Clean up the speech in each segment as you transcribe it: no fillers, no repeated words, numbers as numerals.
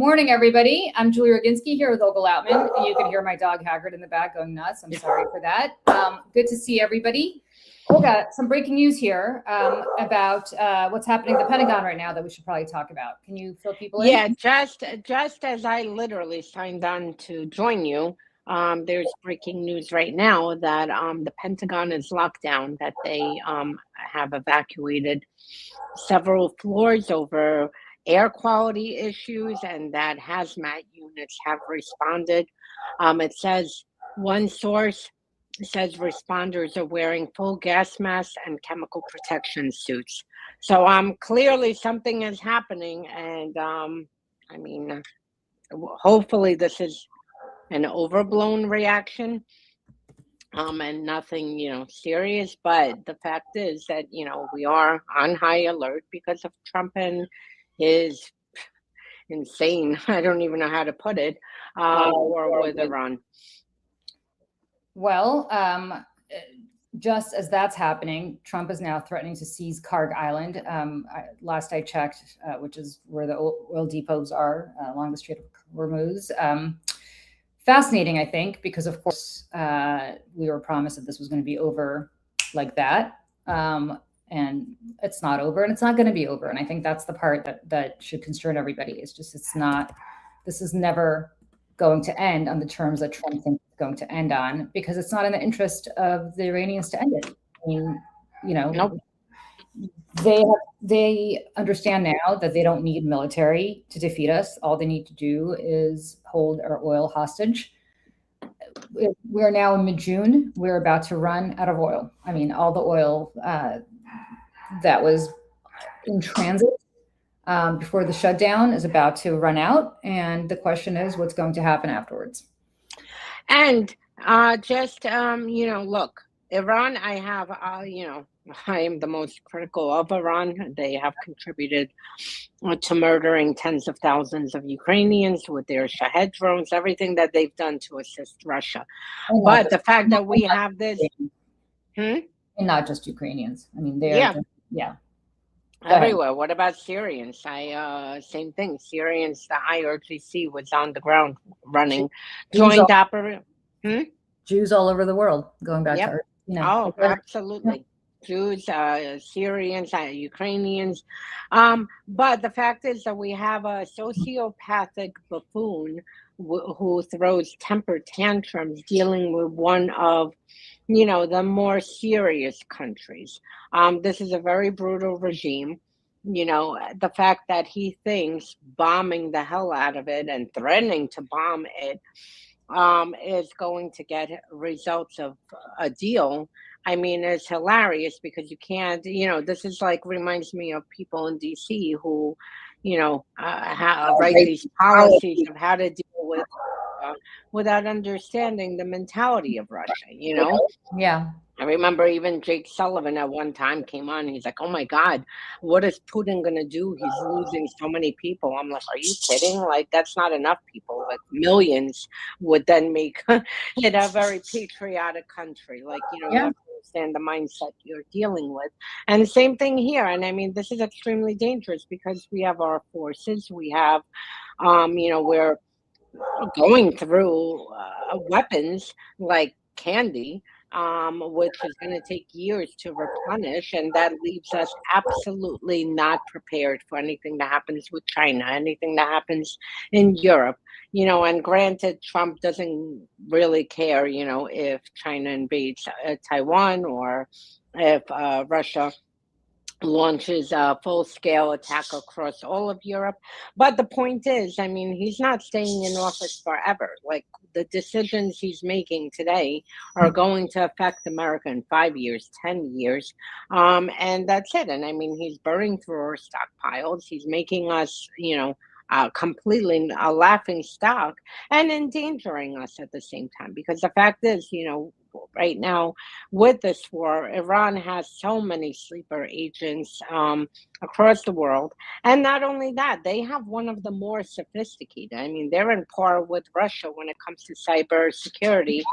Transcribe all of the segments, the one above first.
morning, everybody. I'm Julie Roginski here with Olga Lautman. You can hear my dog Haggard in the back going nuts. I'm sorry for that. Good to see everybody. Olga, some breaking news here about what's happening at the Pentagon right now that we should probably talk about. Can you fill people in? Yeah, just as I literally signed on to join you, there's breaking news right now that the Pentagon is locked down, that they have evacuated several floors over air quality issues, and that hazmat units have responded. It says one source says responders are wearing full gas masks and chemical protection suits. So clearly something is happening, and I mean, hopefully this is an overblown reaction, and nothing, serious. But the fact is that, we are on high alert because of Trump and his insane, I don't even know how to put it, war with Iran. Well, just as that's happening, Trump is now threatening to seize Karg Island. Last I checked, which is where the oil depots are along the Strait of Hormuz. Fascinating, I think, because of course we were promised that this was going to be over like that, and it's not over, and it's not going to be over. And I think that's the part that should concern everybody. It's not. This is never going to end on the terms that Trump thinks it's going to end on, because it's not in the interest of the Iranians to end it. I mean, Nope. they understand now that they don't need military to defeat us. All they need to do is hold our oil hostage. We're now in mid-June. We're about to run out of oil. I mean, all the oil that was in transit before the shutdown is about to run out, and the question is what's going to happen afterwards. And look, Iran, I have, I am the most critical of Iran. They have contributed to murdering tens of thousands of Ukrainians with their Shahed drones, everything that they've done to assist Russia. But the fact that we have this... And not just Ukrainians. I mean, everywhere. What about Syrians? Same thing. Syrians, the IRGC was on the ground running joint operation. Jews all over the world going back to Earth. Oh, absolutely. Jews, Syrians, Ukrainians. But the fact is that we have a sociopathic buffoon who throws temper tantrums dealing with one of, the more serious countries. This is a very brutal regime. The fact that he thinks bombing the hell out of it and threatening to bomb it is going to get results of a deal. I mean, it's hilarious because you can't, this is reminds me of people in DC who, write these policies of how to deal with without understanding the mentality of Russia, Yeah. I remember even Jake Sullivan at one time came on. He's like, "Oh my God, what is Putin gonna do? He's losing so many people." I'm like, "Are you kidding? That's not enough people. Millions would then make it a very patriotic country. You have to understand the mindset you're dealing with." And the same thing here. And I mean, this is extremely dangerous because we have our forces. We have, we're going through weapons like candy, which is going to take years to replenish, and that leaves us absolutely not prepared for anything that happens with China, anything that happens in Europe, and granted, Trump doesn't really care, if China invades Taiwan or if Russia launches a full-scale attack across all of Europe. But the point is, I mean, he's not staying in office forever. The decisions he's making today are going to affect America in 5 years, 10 years. And that's it. And I mean, he's burning through our stockpiles. He's making us, completely a laughing stock and endangering us at the same time. Because the fact is, right now with this war, Iran has so many sleeper agents across the world. And not only that, they have one of the more sophisticated. I mean, they're in par with Russia when it comes to cyber security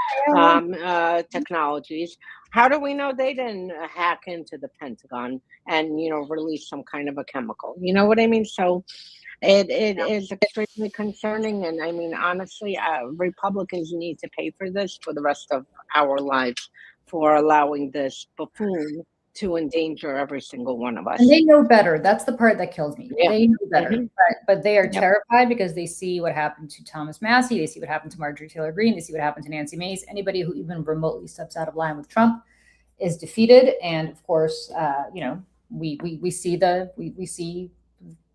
technologies. How do we know they didn't hack into the Pentagon and, release some kind of a chemical? You know what I mean? So It is extremely concerning, and I mean, honestly, Republicans need to pay for this for the rest of our lives for allowing this buffoon to endanger every single one of And us. they know better. That's the part that kills me. Yeah. They know better, Hmm. but they are Yep. terrified because they see what happened to Thomas Massey. They see what happened to Marjorie Taylor Greene. They see what happened to Nancy Mace. Anybody who even remotely steps out of line with Trump is defeated. And of course, we see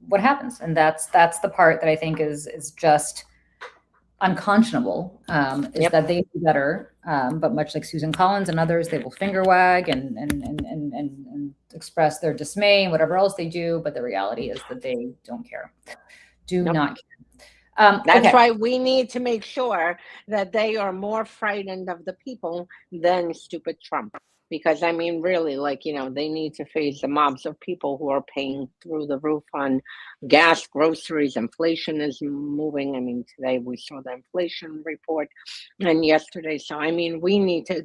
what happens, and that's the part that I think is just unconscionable. Is Yep. that they do better, but much like Susan Collins and others, they will finger wag and express their dismay and whatever else they do. But the reality is that they don't care, do Nope. not care. That's Okay. why we need to make sure that they are more frightened of the people than stupid Trump. Because I mean, really, like, they need to face the mobs of people who are paying through the roof on gas, groceries. Inflation is moving. I mean, today we saw the inflation report, and yesterday. So I mean, they need to,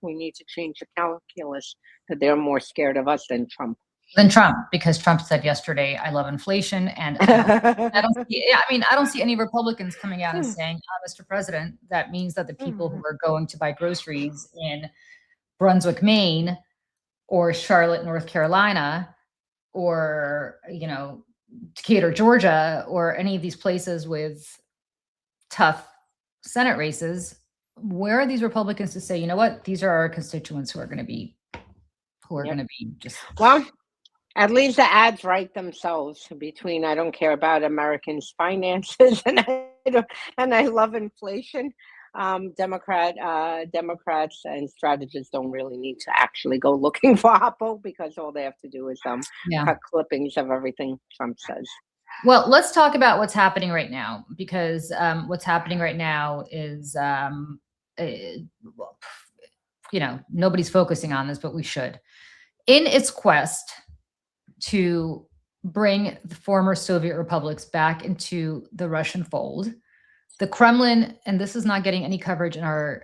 we need to change the calculus that they're more scared of us than Trump. Than Trump, because Trump said yesterday, "I love inflation," and I don't see. Yeah, I mean, I don't see any Republicans coming out and saying, "Mr. President, that means that the people who are going to buy groceries in Brunswick, Maine, or Charlotte, North Carolina, or Decatur, Georgia, or any of these places with tough Senate races, where are these Republicans to say, you know what, these are our constituents who are going to be just Well, at least the ads write themselves between I don't care about Americans' finances and I love inflation. Democrats and strategists don't really need to actually go looking for Oppo because all they have to do is yeah. cut clippings of everything Trump says. Well, let's talk about what's happening right now, because what's happening right now is, nobody's focusing on this, but we should. In its quest to bring the former Soviet republics back into the Russian fold, the Kremlin, and this is not getting any coverage in our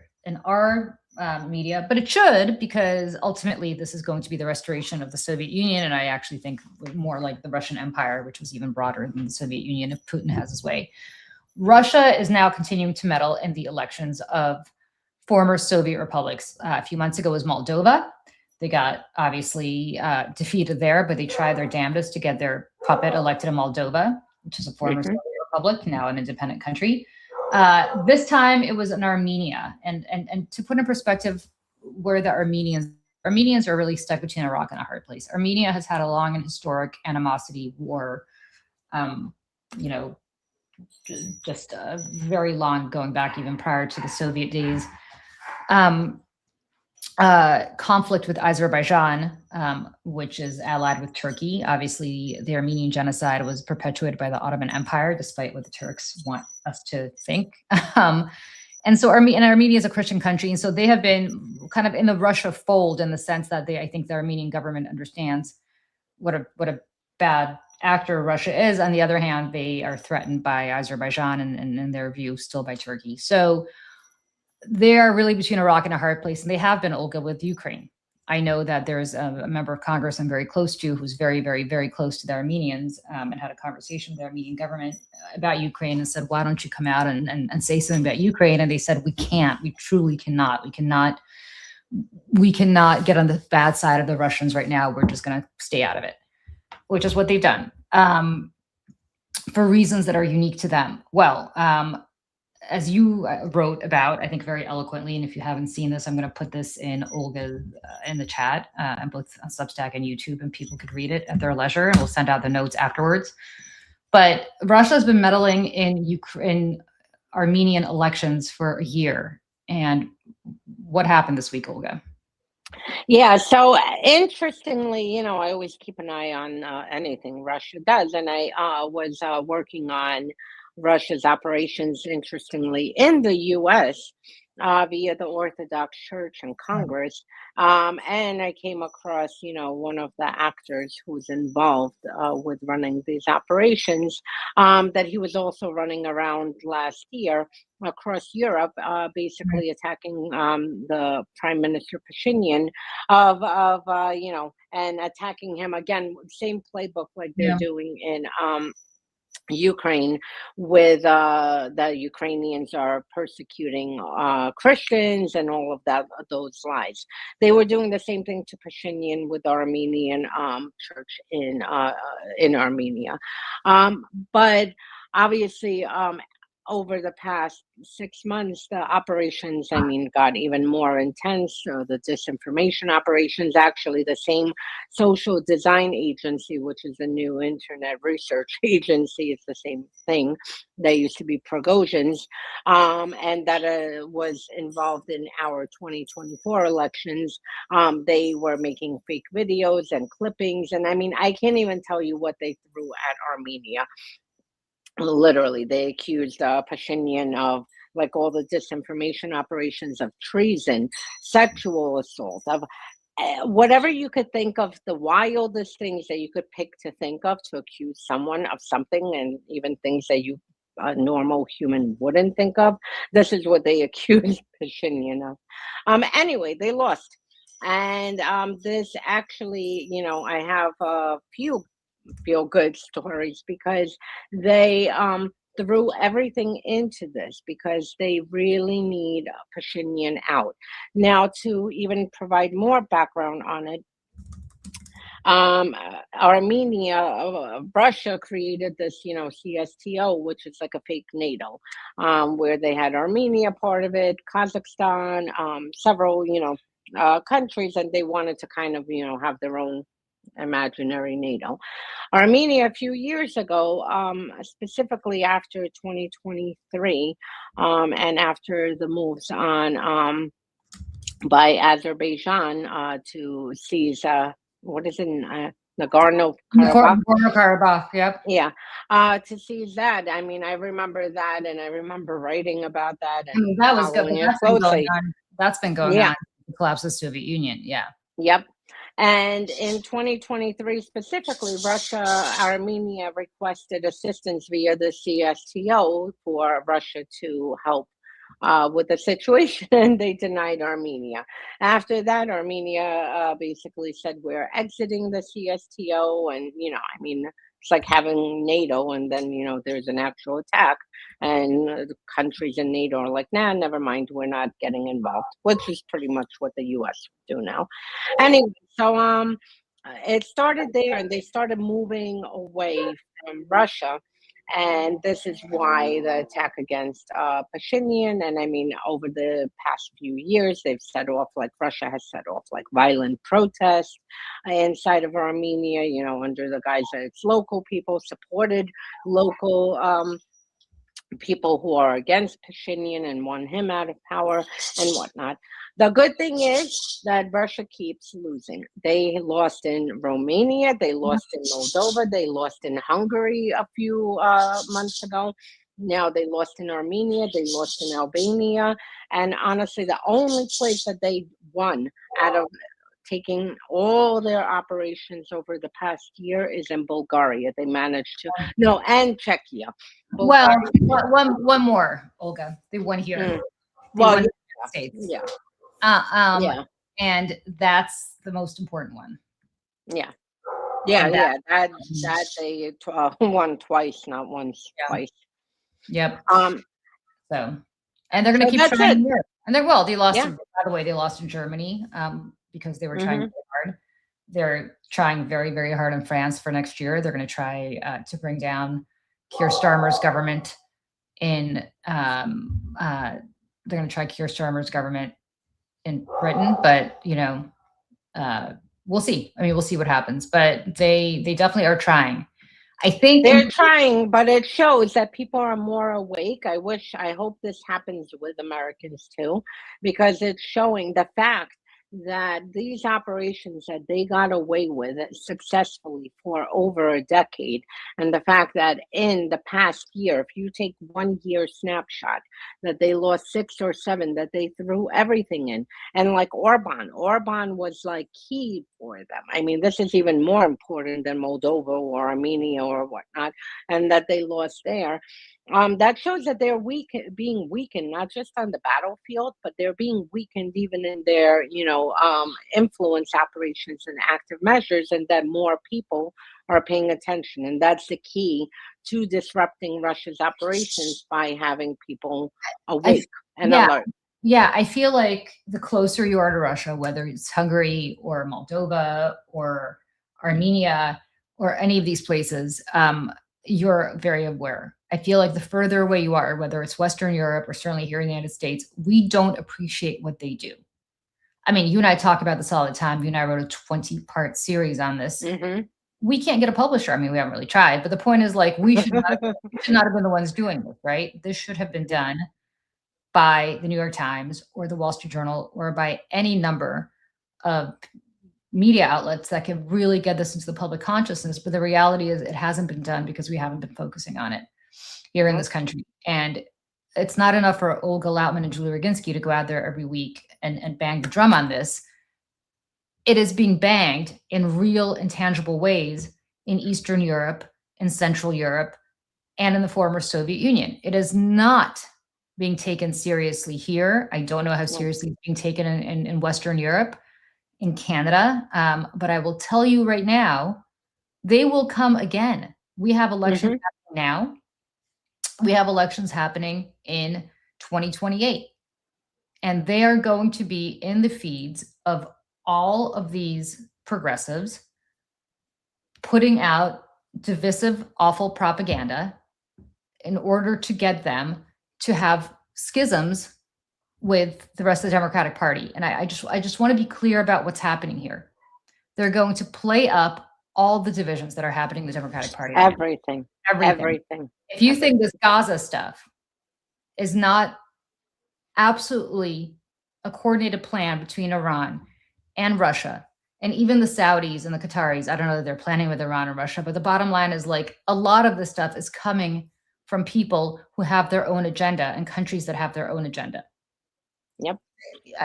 media, but it should, because ultimately this is going to be the restoration of the Soviet Union, and I actually think more like the Russian Empire, which was even broader than the Soviet Union if Putin has his way. Russia is now continuing to meddle in the elections of former Soviet republics. A few months ago was Moldova. They got obviously defeated there, but they tried their damnedest to get their puppet elected in Moldova, which is a former Soviet republic, now an independent country. This time it was in Armenia. And to put in perspective where the Armenians are really stuck between a rock and a hard place. Armenia has had a long and historic animosity war, just very long, going back even prior to the Soviet days. Conflict with Azerbaijan, which is allied with Turkey. Obviously, the Armenian genocide was perpetuated by the Ottoman Empire, despite what the Turks want us to think. And so Armenia is a Christian country, and so they have been kind of in the Russia fold in the sense that I think the Armenian government understands what a bad actor Russia is. On the other hand, they are threatened by Azerbaijan and in their view, still by Turkey. So they are really between a rock and a hard place, and they have been, Olga, with Ukraine. I know that there's a member of Congress I'm very close to who's very, very, very close to the Armenians, and had a conversation with the Armenian government about Ukraine and said, why don't you come out and say something about Ukraine? And they said, we can't. We truly cannot. We cannot get on the bad side of the Russians right now. We're just going to stay out of it, which is what they've done for reasons that are unique to them. Well, as you wrote about, I think very eloquently, and if you haven't seen this, I'm going to put this in Olga in the chat, and both on Substack and YouTube, and people could read it at their leisure, and we'll send out the notes afterwards. But Russia has been meddling in Armenian elections for a year. And what happened this week, Olga? Yeah, so interestingly, I always keep an eye on anything Russia does, and I was working on Russia's operations, interestingly, in the U.S. Via the Orthodox Church and Congress, and I came across, one of the actors who's involved with running these operations, that he was also running around last year across Europe, basically attacking the Prime Minister Pashinyan and attacking him again, same playbook like they're doing in Ukraine with the Ukrainians are persecuting Christians and all of that those lies. They were doing the same thing to Pashinyan with Armenian church in Armenia, um, but obviously over the past 6 months, the operations, I mean, got even more intense. The disinformation operations, actually, the same social design agency, which is a new internet research agency, it's the same thing. They used to be Prigozhin's, and that was involved in our 2024 elections. They were making fake videos and clippings. And I mean, I can't even tell you what they threw at Armenia. Literally, they accused Pashinyan of like all the disinformation operations of treason, sexual assault, of whatever you could think of, the wildest things that you could pick to think of to accuse someone of something, and even things that you a normal human wouldn't think of. This is what they accused Pashinyan of. Anyway, they lost. And this actually, I have a few feel good stories because they threw everything into this because they really need Pashinyan out. Now, to even provide more background on it, Armenia, Russia created this, CSTO, which is like a fake NATO, where they had Armenia part of it, Kazakhstan, several, countries, and they wanted to kind of, have their own imaginary NATO. Armenia, a few years ago, specifically after 2023, and after the moves on by Azerbaijan to seize what is it, Nagorno Karabakh? Nagorno-Karabakh, yep. Yeah, to seize that. I mean, I remember that, and I remember writing about that I and mean, that was good, but following it closely. that's been going Yeah. on since the collapse of the Soviet Union. Yeah. Yep. And in 2023 specifically, Russia, Armenia requested assistance via the CSTO for Russia to help with the situation, and they denied Armenia. After that, Armenia basically said, we're exiting the CSTO. And, I mean, it's like having NATO, and then, there's an actual attack. And the countries in NATO are like, nah, never mind, we're not getting involved, which is pretty much what the US do now. Anyway, so it started there, and they started moving away from Russia. And this is why the attack against Pashinyan. And I mean, over the past few years, they've set off, like Russia has set off, like violent protests inside of Armenia, under the guise that it's local people, supported local people who are against Pashinyan and want him out of power and whatnot. The good thing is that Russia keeps losing. They lost in Romania, they lost in Moldova, they lost in Hungary a few months ago. Now they lost in Armenia, they lost in Albania. And honestly, the only place that they won out of taking all their operations over the past year is in Bulgaria. They managed to, no, and Czechia. Well, Bulgaria, one more, Olga. They won here. They well, won in the yeah, States. yeah, Yeah. And that's the most important one. yeah, yeah, And yeah. That they won twice, not once, twice. Yep. Um, So, and they're going to So keep that's trying it. here. And they will. They lost. Yeah. By the way, they lost in Germany because they were trying Mhm. very hard. They're trying very, very hard in France for next year. They're going to try to bring down Keir Starmer's government in. They're going to try Keir Starmer's government in Britain, but we'll see. I mean, we'll see what happens. But they definitely are trying. I think They're trying, but it shows that people are more awake. I hope this happens with Americans too, because it's showing the fact that these operations that they got away with successfully for over a decade, and the fact that in the past year, if you take 1 year snapshot, that they lost 6 or 7, that they threw everything in. And like Orban was like key for them. I mean, this is even more important than Moldova or Armenia or whatnot, and that they lost there. That shows that they're being weakened, not just on the battlefield, but they're being weakened even in their, influence operations and active measures, and that more people are paying attention. And that's the key to disrupting Russia's operations by having people I, awake and yeah, alert. yeah, I feel like the closer you are to Russia, whether it's Hungary or Moldova or Armenia or any of these places, you're very aware. I feel like the further away you are, whether it's Western Europe or certainly here in the United States, we don't appreciate what they do. I mean, you and I talk about this all the time. You and I wrote a 20-part series on this. Hmm. We can't get a publisher. I mean, we haven't really tried, but the point is, like, we should not have been the ones doing this, right? This should have been done by the New York Times or the Wall Street Journal or by any number of media outlets that can really get this into the public consciousness. But the reality is it hasn't been done because we haven't been focusing on it here in this country. And it's not enough for Olga Lautman and Julie Roginski to go out there every week and bang the drum on this. It is being banged in real and tangible ways in Eastern Europe, in Central Europe, and in the former Soviet Union. It is not being taken seriously here. I don't know how seriously it's being taken in Western Europe, in Canada. But I will tell you right now, they will come again. We have elections happening now. We have elections happening in 2028. And they are going to be in the feeds of all of these progressives putting out divisive, awful propaganda in order to get them to have schisms with the rest of the Democratic Party. And I just want to be clear about what's happening here. They're going to play up all the divisions that are happening in the Democratic Party. Right Everything. now. Everything. If you think this Gaza stuff is not absolutely a coordinated plan between Iran and Russia, and even the Saudis and the Qataris, I don't know that they're planning with Iran and Russia, but the bottom line is, like, a lot of this stuff is coming from people who have their own agenda and countries that have their own agenda. Yep.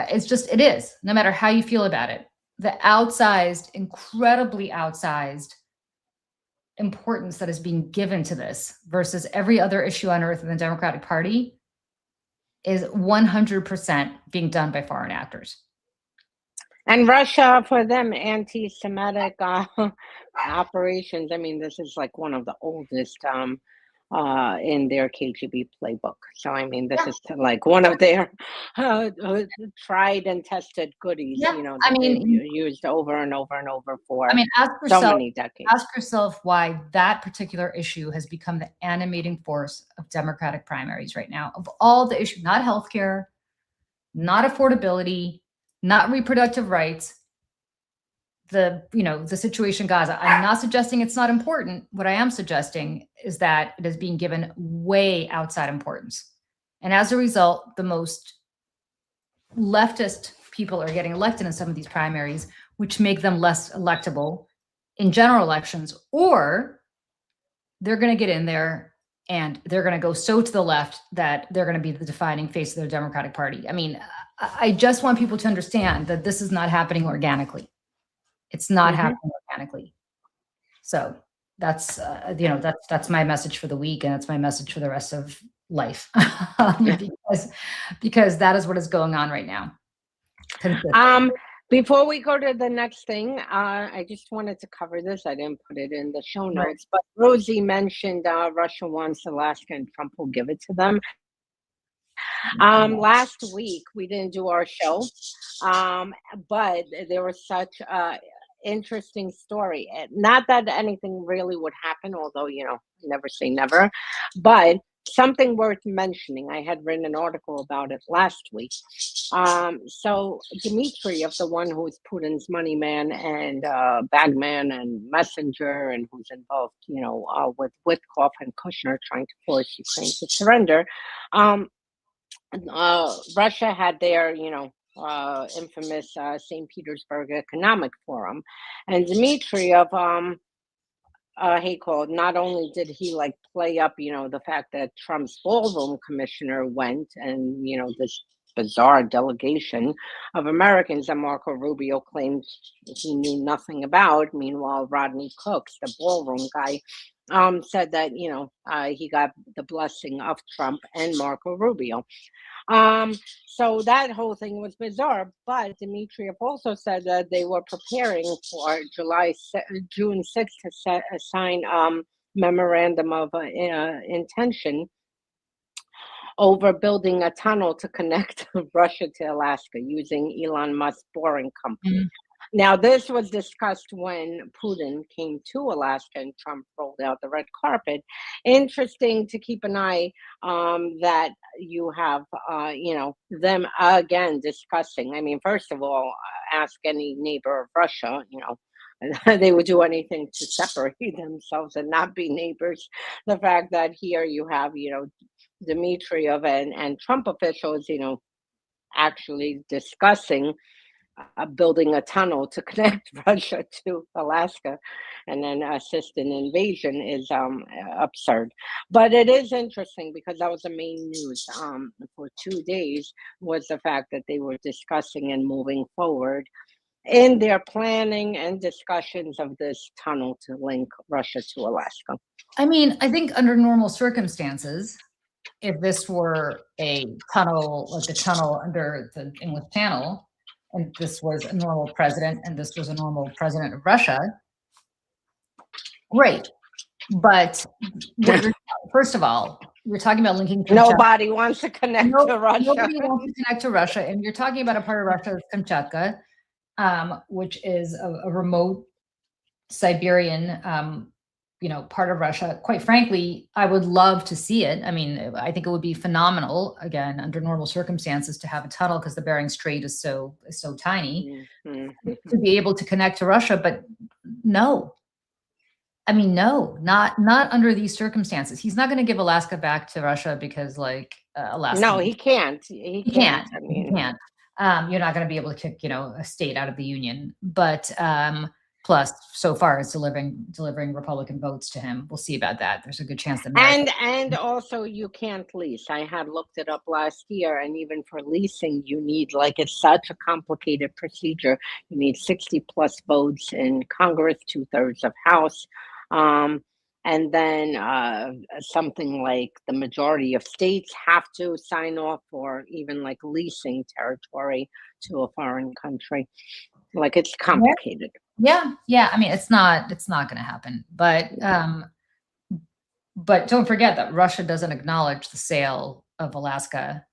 It is, no matter how you feel about it. The outsized, incredibly outsized importance that is being given to this versus every other issue on earth in the Democratic Party is 100% being done by foreign actors. And Russia, for them, anti-Semitic operations. I mean, this is like one of the oldest in their KGB playbook. So, I mean, this is like one of their tried and tested goodies, Yeah, that they've used over and over and over for so many decades. Ask yourself why that particular issue has become the animating force of Democratic primaries right now. Of all the issues, not healthcare, not affordability, not reproductive rights, the situation in Gaza. I'm not suggesting it's not important. What I am suggesting is that it is being given way outside importance. And as a result, the most leftist people are getting elected in some of these primaries, which make them less electable in general elections, or they're going to get in there and they're going to go so to the left that they're going to be the defining face of the Democratic Party. I mean, I just want people to understand that this is not happening organically. It's not happening organically. So that's that's my message for the week, and that's my message for the rest of life, because that is what is going on right now. Before we go to the next thing, I just wanted to cover this. I didn't put it in the show notes, but Rosie mentioned Russia wants Alaska and Trump will give it to them. Last week we didn't do our show, but there was such interesting story. Not that anything really would happen, although, never say never, but something worth mentioning. I had written an article about it last week. So Dmitry, of the one who is Putin's money man and bagman and messenger, and who's involved, with Witkoff and Kushner trying to force Ukraine to surrender. Russia had their, infamous St. Petersburg Economic Forum, and Dmitry of Haycall, not only did he play up, the fact that Trump's ballroom commissioner went, and this bizarre delegation of Americans that Marco Rubio claimed he knew nothing about. Meanwhile, Rodney Cooks, the ballroom guy, said that, he got the blessing of Trump and Marco Rubio. Um, so that whole thing was bizarre. But Dmitriev also said that they were preparing for June 6th to sign memorandum of intention over building a tunnel to connect Russia to Alaska using Elon Musk's boring company. Mhm. Now, this was discussed when Putin came to Alaska and Trump rolled out the red carpet. Interesting to keep an eye that you have, them again discussing. I mean, first of all, ask any neighbor of Russia, they would do anything to separate themselves and not be neighbors. The fact that here you have, Dmitriev and Trump officials, actually discussing building a tunnel to connect Russia to Alaska and then assist an invasion is absurd. But it is interesting because that was the main news for 2 days was the fact that they were discussing and moving forward in their planning and discussions of this tunnel to link Russia to Alaska. I mean, I think under normal circumstances, if this were a tunnel, like the tunnel under the English Channel, and this was a normal president and this was a normal president of Russia, great. But first of all, you're talking about linking Kamchatka. Nobody wants to connect to Russia. Nobody wants to connect to Russia. And you're talking about a part of Russia, Kamchatka, which is a remote Siberian part of Russia. Quite frankly, I would love to see it. I mean, I think it would be phenomenal, again, under normal circumstances, to have a tunnel because the Bering Strait is so tiny to be able to connect to Russia. But no, I mean, no, not under these circumstances. He's not going to give Alaska back to Russia because, like, Alaska. No, he can't. He can't. I mean, he can't. You're not going to be able to kick, a state out of the union. But plus, so far, it's delivering Republican votes to him. We'll see about that. There's a good chance that. And also, you can't lease. I had looked it up last year, and even for leasing, you need, like, it's such a complicated procedure. You need 60 plus votes in Congress, 2/3 of House. And then something like the majority of states have to sign off for even like leasing territory to a foreign country. Like, it's complicated. Yeah. I mean, it's not going to happen. But don't forget that Russia doesn't acknowledge the sale of Alaska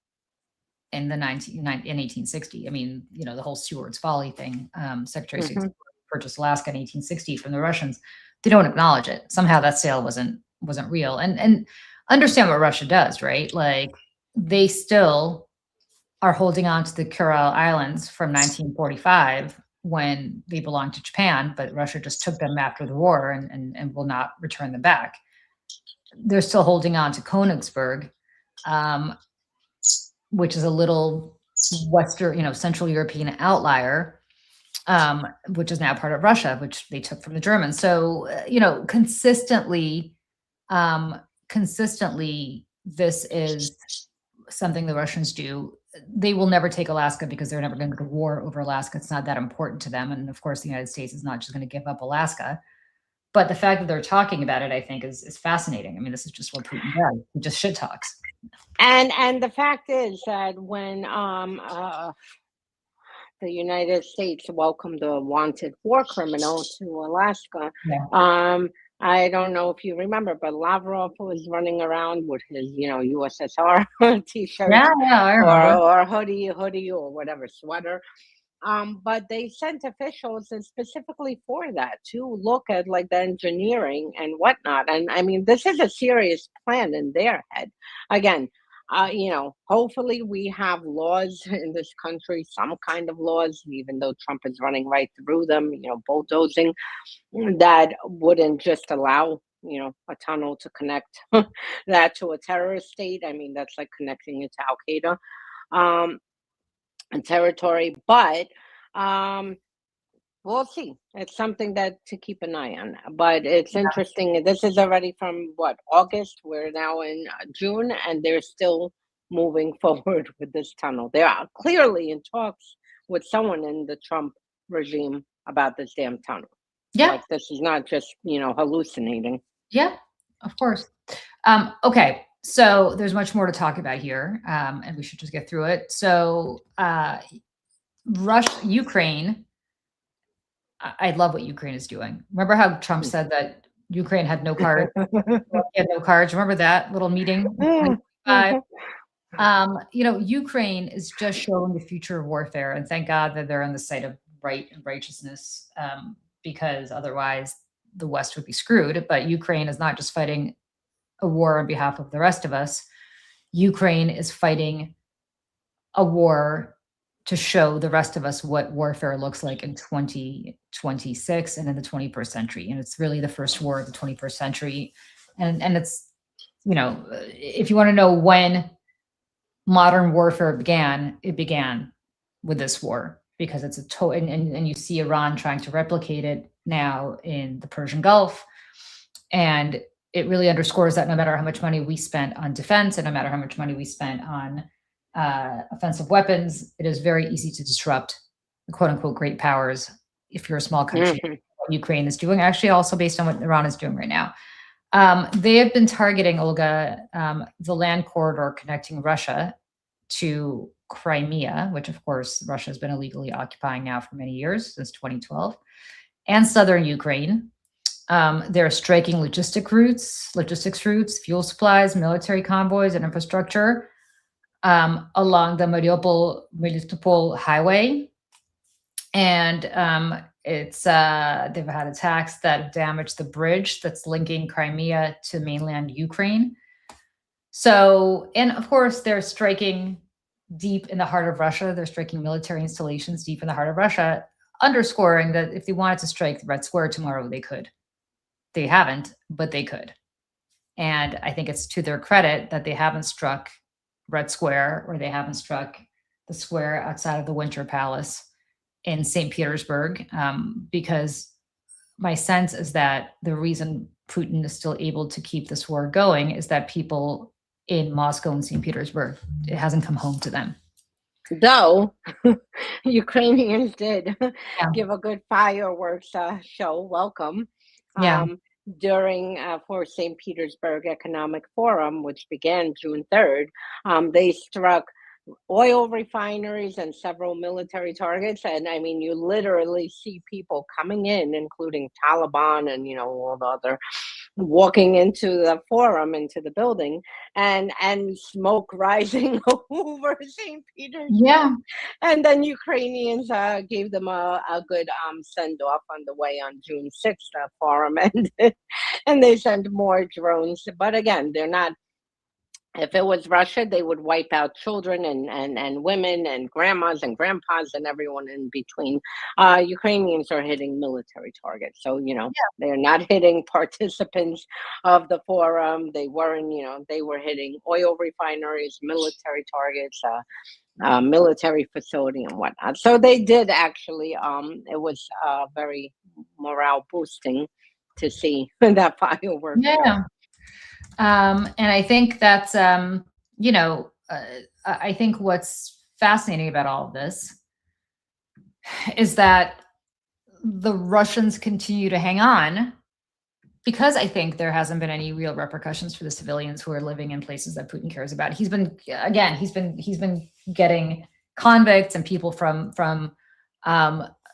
in 1860. I mean, the whole Seward's Folly thing. Secretary Seward purchased Alaska in 1860 from the Russians. They don't acknowledge it. Somehow that sale wasn't real. And understand what Russia does, right? Like, they still are holding on to the Kuril Islands from 1945 when they belonged to Japan, but Russia just took them after the war and will not return them back. They're still holding on to Königsberg, which is a little Western, Central European outlier, which is now part of Russia, which they took from the Germans. So, consistently, this is something the Russians do. They will never take Alaska because they're never going to go to war over Alaska. It's not that important to them. And of course, the United States is not just going to give up Alaska. But the fact that they're talking about it, I think, is fascinating. I mean, this is just what Putin does. He just shit talks. And the fact is that when the United States welcomed a wanted war criminal to Alaska, I don't know if you remember, but Lavrov was running around with his, USSR t-shirt, I remember. or hoodie or whatever, sweater. But they sent officials specifically for that, to look at like the engineering and whatnot. And I mean, this is a serious plan in their head. Again, hopefully we have laws in this country, some kind of laws, even though Trump is running right through them, bulldozing, that wouldn't just allow, a tunnel to connect that to a terrorist state. I mean, that's like connecting it to Al-Qaeda and territory. But we'll see. It's something that to keep an eye on. But it's interesting. This is already from August. We're now in June, and they're still moving forward with this tunnel. They are clearly in talks with someone in the Trump regime about this damn tunnel. Yeah. Like, this is not just, hallucinating. Yeah, of course. Okay, so there's much more to talk about here, and we should just get through it. So, Russia, Ukraine. I love what Ukraine is doing. Remember how Trump said that Ukraine had no cards? Had no cards. Remember that little meeting in 2025? Ukraine is just showing the future of warfare, and thank God that they're on the side of right and righteousness, because otherwise the West would be screwed. But Ukraine is not just fighting a war on behalf of the rest of us. Ukraine is fighting a war to show the rest of us what warfare looks like in 2026 and in the 21st century. And it's really the first war of the 21st century. And it's, if you want to know when modern warfare began, it began with this war because it's and you see Iran trying to replicate it now in the Persian Gulf. And it really underscores that no matter how much money we spent on defense and no matter how much money we spent on offensive weapons, it is very easy to disrupt the quote unquote great powers if you're a small country. What Ukraine is doing, actually, also based on what Iran is doing right now. They have been targeting, Olga, the land corridor connecting Russia to Crimea, which of course Russia has been illegally occupying now for many years, since 2012, and southern Ukraine. They're striking logistics routes, fuel supplies, military convoys, and infrastructure along the Mariupol highway. And they've had attacks that have damaged the bridge that's linking Crimea to mainland Ukraine. So, and of course, they're striking deep in the heart of Russia. They're striking military installations deep in the heart of Russia, underscoring that if they wanted to strike the Red Square tomorrow, they could. They haven't, but they could. And I think it's to their credit that they haven't struck Red Square or they haven't struck the square outside of the Winter Palace in St. Petersburg, because my sense is that the reason Putin is still able to keep this war going is that people in Moscow and St. Petersburg, it hasn't come home to them. Though Ukrainians did give a good fireworks show welcome during for St. Petersburg Economic Forum, which began June 3rd. They struck oil refineries and several military targets. And I mean, you literally see people coming in, including Taliban and, all the other, walking into the forum, into the building, and smoke rising over St. Petersburg. Yeah. And then Ukrainians gave them a good send off on the way on June 6th. The forum ended, and they sent more drones. But again, they're not. If it was Russia, they would wipe out children and women and grandmas and grandpas and everyone in between. Ukrainians are hitting military targets. So, they're not hitting participants of the forum. They weren't, they were hitting oil refineries, military targets, military facility and whatnot. So they did actually, it was very morale boosting to see that fireworks show. Yeah. And I think that's, I think what's fascinating about all of this is that the Russians continue to hang on because I think there hasn't been any real repercussions for the civilians who are living in places that Putin cares about. He's been getting convicts and people from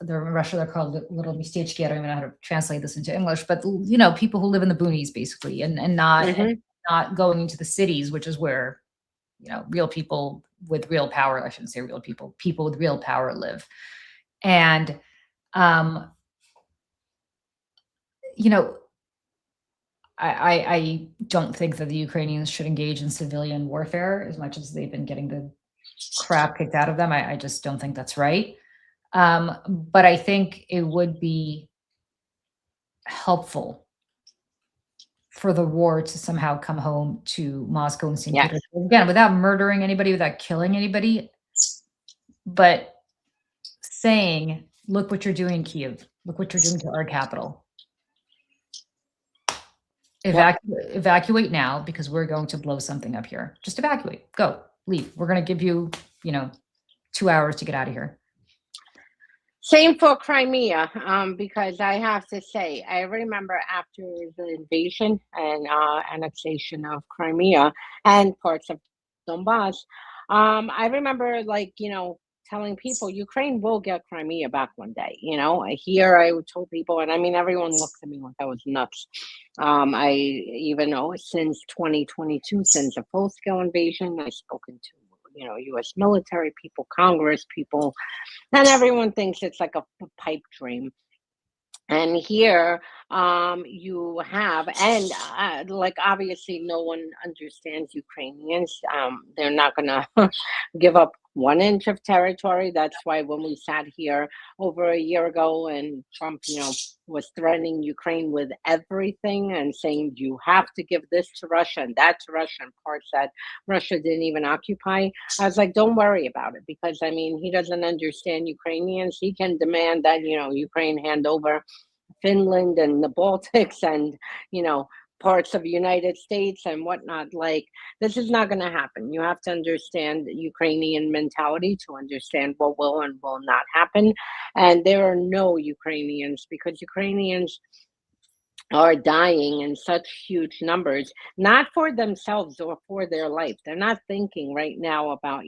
in Russia, they're called little местечки. I don't even know how to translate this into English, but people who live in the boonies basically, and not going into the cities, which is where real people with real power. I shouldn't say real people with real power live, and I don't think that the Ukrainians should engage in civilian warfare as much as they've been getting the crap kicked out of them. I just don't think that's right. But I think it would be helpful for the war to somehow come home to Moscow and St. Petersburg again, without murdering anybody, without killing anybody, but saying, "Look what you're doing, Kiev. Look what you're doing to our capital. Evacuate now because we're going to blow something up here. Just evacuate. Go. Leave. We're going to give you, 2 hours to get out of here." Same for Crimea, because I have to say, I remember after the invasion and annexation of Crimea and parts of Donbass, I remember, like, telling people Ukraine will get Crimea back one day. I told people, and I mean, everyone looked at me like I was nuts. I even know since 2022, since the full scale invasion, I've spoken to U.S. military people, Congress people, and everyone thinks it's like a pipe dream. And here, you have, and like, obviously, no one understands Ukrainians. They're not going to give up 1 inch of territory. That's why when we sat here over a year ago and Trump, was threatening Ukraine with everything and saying, you have to give this to Russia and that to Russia and parts that Russia didn't even occupy. I was like, don't worry about it, because I mean, he doesn't understand Ukrainians. He can demand that, Ukraine hand over Finland and the Baltics and, you know, parts of the United States and whatnot. Like, this is not going to happen. You have to understand Ukrainian mentality to understand what will and will not happen. And there are no Ukrainians, because Ukrainians are dying in such huge numbers, not for themselves or for their life. They're not thinking right now about,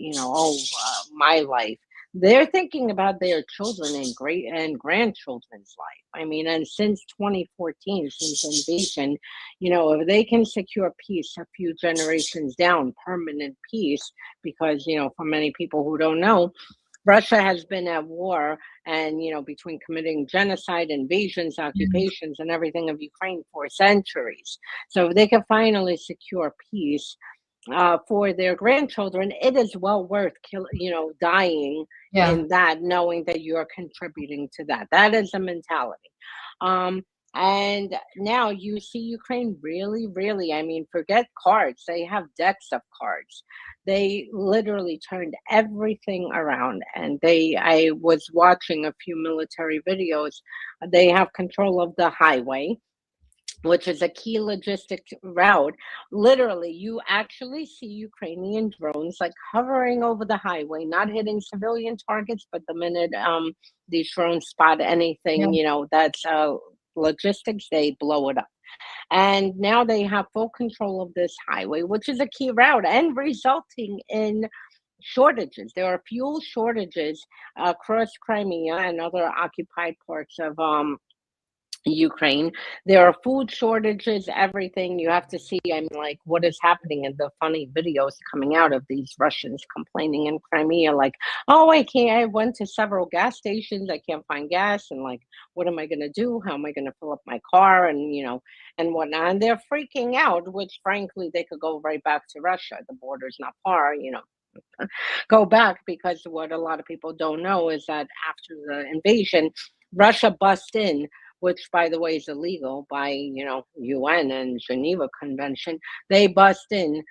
my life. They're thinking about their children and great and grandchildren's life. I mean, and since 2014, since invasion, if they can secure peace a few generations down, permanent peace, because, for many people who don't know, Russia has been at war and, between committing genocide, invasions, occupations, and everything of Ukraine for centuries. So if they can finally secure peace for their grandchildren, it is well worth dying Yeah. in that, knowing that you are contributing to that. That is a mentality. Um, and now you see Ukraine really, really, I mean, forget cards. They have decks of cards. They literally turned everything around. And I was watching a few military videos. They have control of the highway, which is a key logistic route. Literally, you actually see Ukrainian drones like hovering over the highway, not hitting civilian targets, but the minute these drones spot anything, that's logistics, they blow it up. And now they have full control of this highway, which is a key route and resulting in shortages. There are fuel shortages across Crimea and other occupied parts of Ukraine. There are food shortages, everything. You have to see, I mean, like, what is happening in the funny videos coming out of these Russians complaining in Crimea, like, oh, I went to several gas stations, I can't find gas, and like, what am I going to do? How am I going to fill up my car? And, and whatnot. And they're freaking out, which frankly, they could go right back to Russia. The border's not far, go back, because what a lot of people don't know is that after the invasion, Russia bust in, which by the way is illegal by UN and Geneva Convention. They bust in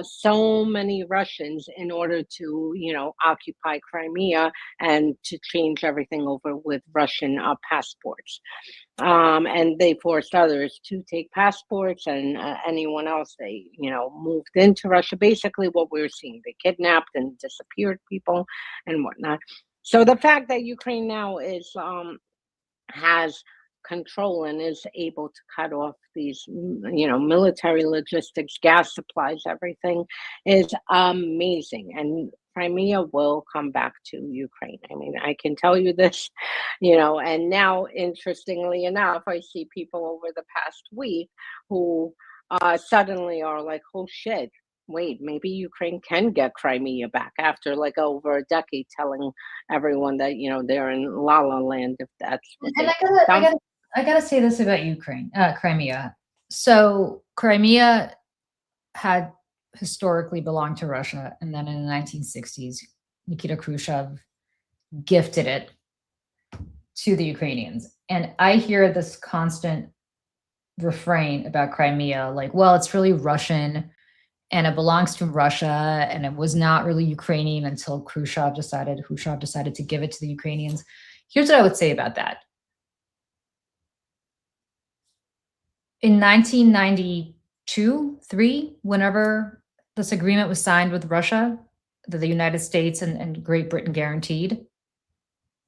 so many Russians in order to occupy Crimea and to change everything over with Russian passports. And they forced others to take passports, and anyone else they moved into Russia. Basically, what we're seeing, they kidnapped and disappeared people and whatnot. So the fact that Ukraine now is has control and is able to cut off these military logistics, gas supplies, everything is amazing. And Crimea will come back to Ukraine. I mean, I can tell you this, and now, interestingly enough, I see people over the past week who suddenly are like, oh shit, wait, maybe Ukraine can get Crimea back, after like over a decade telling everyone that they're in la la land, if that's what And they I gotta say this about Crimea. So Crimea had historically belonged to Russia, and then in the 1960s, Nikita Khrushchev gifted it to the Ukrainians. And I hear this constant refrain about Crimea, like, well, it's really Russian and it belongs to Russia, and it was not really Ukrainian until Khrushchev decided to give it to the Ukrainians. Here's what I would say about that. In 1992, 3, whenever this agreement was signed with Russia, that the United States and Great Britain guaranteed,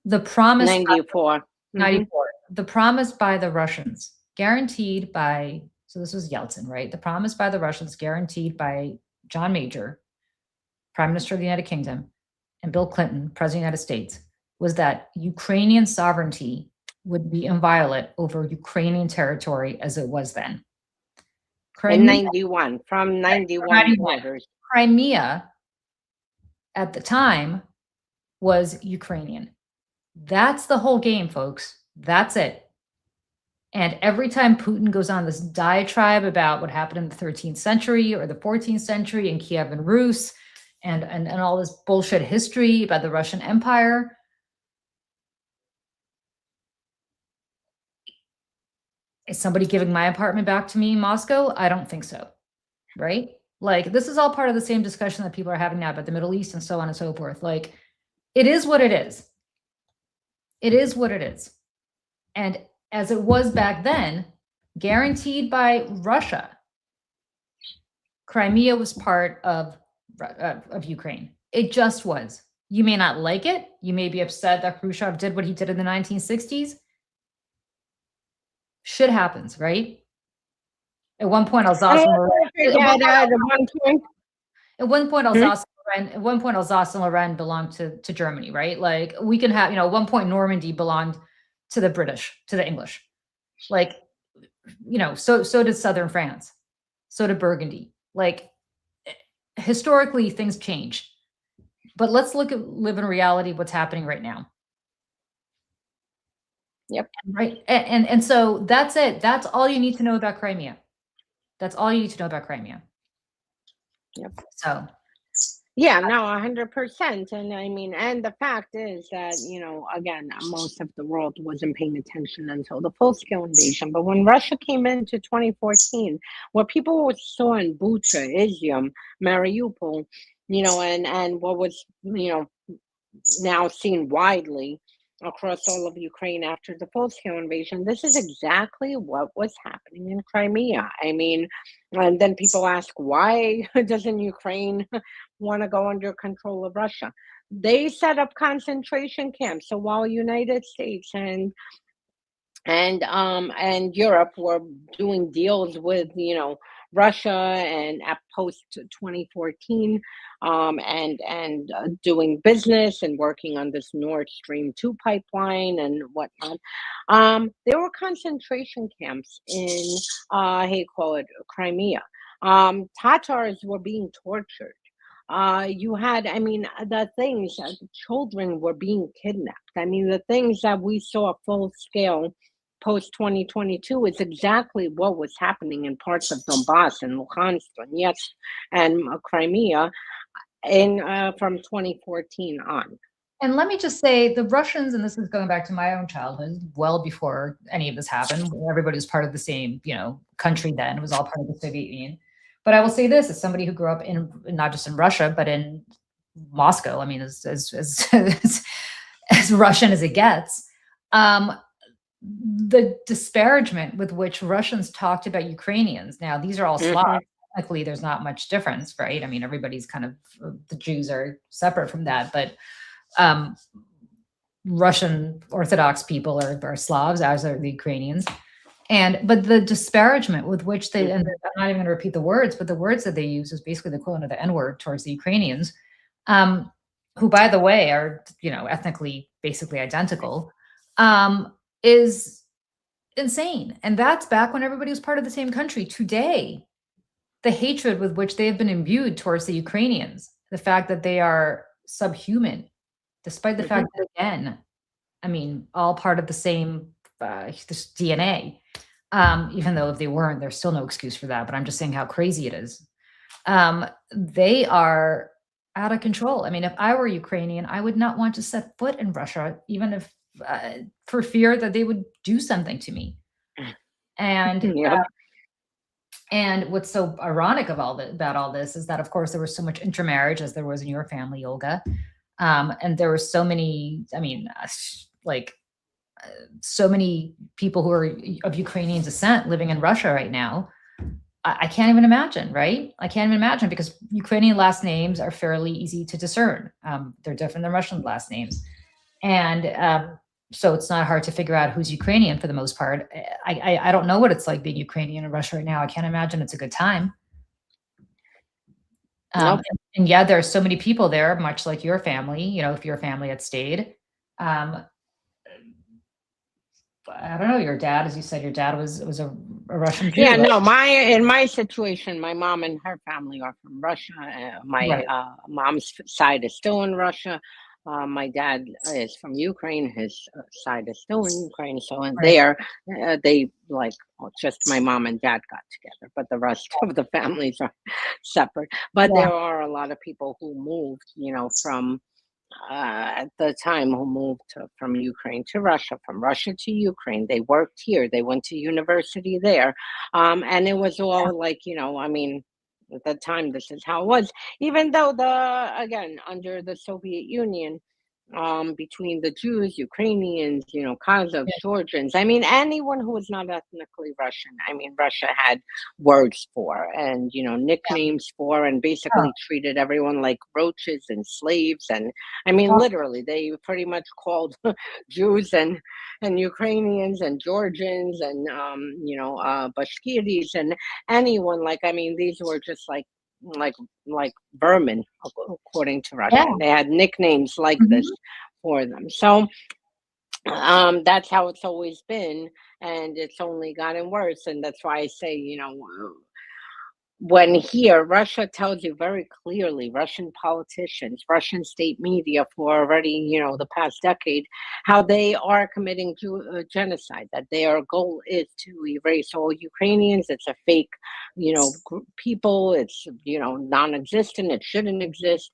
The promise 94. 94. The promise by the Russians, guaranteed by, so this was Yeltsin, right? The promise by the Russians, guaranteed by John Major, Prime Minister of the United Kingdom, and Bill Clinton, President of the United States, was that Ukrainian sovereignty would be inviolate over Ukrainian territory as it was then. In 91, from 91 borders. Crimea at the time was Ukrainian. That's the whole game, folks. That's it. And every time Putin goes on this diatribe about what happened in the 13th century or the 14th century in Kiev and Rus and all this bullshit history about the Russian Empire, is somebody giving my apartment back to me in Moscow? I don't think so, right? Like, this is all part of the same discussion that people are having now about the Middle East and so on and so forth. Like, it is what it is. It is what it is. And as it was back then, guaranteed by Russia, Crimea was part of Ukraine. It just was. You may not like it. You may be upset that Khrushchev did what he did in the 1960s. Shit happens, right? At one point, Alsace-Lorraine. At one point, Alsace and Lorraine belonged to Germany, right? Like, we can have, at one point, Normandy belonged to the British, to the English. Like, so did Southern France. So did Burgundy. Like, historically, things change. But let's live in reality, what's happening right now. Yep. Right. And so that's it. That's all you need to know about Crimea. That's all you need to know about Crimea. Yep. So. Yeah, no, 100%. And I mean, and the fact is that, again, most of the world wasn't paying attention until the full-scale invasion. But when Russia came into 2014, what people saw in Bucha, Izium, Mariupol, and what was, now seen widely across all of Ukraine after the full-scale invasion, this is exactly what was happening in Crimea. I mean, and then people ask, why doesn't Ukraine want to go under control of Russia? They set up concentration camps. So while United States and Europe were doing deals with, Russia and at post 2014, and doing business and working on this Nord Stream 2 pipeline and whatnot. There were concentration camps in, Crimea. Tatars were being tortured. You had, the things, children were being kidnapped. The things that we saw full scale post 2022 is exactly what was happening in parts of Donbass and Luhansk, Donetsk, and Crimea from 2014 on. And let me just say, the Russians, and this is going back to my own childhood, well before any of this happened, everybody was part of the same, country then. It was all part of the Soviet Union. But I will say this, as somebody who grew up in, not just in Russia, but in Moscow, as Russian as it gets, the disparagement with which Russians talked about Ukrainians. Now, these are all Slavs. Technically, there's not much difference, right? Everybody's kind of, the Jews are separate from that, but Russian Orthodox people are Slavs, as are the Ukrainians. But the disparagement with which they, and I'm not even going to repeat the words, but the words that they use is basically the equivalent of the N-word towards the Ukrainians, who, by the way, are, ethnically basically identical, is insane. And that's back when everybody was part of the same country. Today, the hatred with which they have been imbued towards the Ukrainians, the fact that they are subhuman, despite the fact that, again, all part of the same this DNA, even though if they weren't, there's still no excuse for that. But I'm just saying how crazy it is. They are out of control. If I were Ukrainian, I would not want to set foot in Russia, even if for fear that they would do something to me. And and what's so ironic about all this is that, of course, there was so much intermarriage, as there was in your family, Olga, and there were so many. So many people who are of Ukrainian descent living in Russia right now. I can't even imagine, right? I can't even imagine, because Ukrainian last names are fairly easy to discern. They're different than Russian last names. And so it's not hard to figure out who's Ukrainian for the most part. I don't know what it's like being Ukrainian in Russia right now. I can't imagine it's a good time. Nope. And yeah, there are so many people there, much like your family, you know, if your family had stayed. I don't know, your dad, as you said, your dad was a Russian Jew, Yeah, right? no, in my situation, my mom and her family are from Russia. My Right. mom's side is still in Russia. My dad is from Ukraine. His side is still in Ukraine. So in Right. there, they like just my mom and dad got together, but the rest of the families are separate. But Yeah. there are a lot of people who moved, you know, from at the time who moved from Ukraine to Russia, from Russia to Ukraine. They worked here, they went to university there. And it was all like, you know, I mean, at the time, this is how it was. Even though again, under the Soviet Union, between the Jews, Ukrainians, you know, Kazakhs, Yeah. Georgians. I mean, anyone who was not ethnically Russian. I mean, Russia had words for and, you know, nicknames for, and Oh, basically treated everyone like roaches and slaves. And I mean, well, literally, they pretty much called Jews and Ukrainians and Georgians and, you know, Bashkiris and anyone. Like, I mean, these were just like like vermin, according to yeah. Russia. They had nicknames like this Mhm. for them. So that's how it's always been, and it's only gotten worse. And that's why I say, you know, when here Russia tells you very clearly, Russian politicians, Russian state media for already, you know, the past decade, how they are committing genocide, that their goal is to erase all Ukrainians. It's a fake, you know, people. It's, you know, non-existent. It shouldn't exist.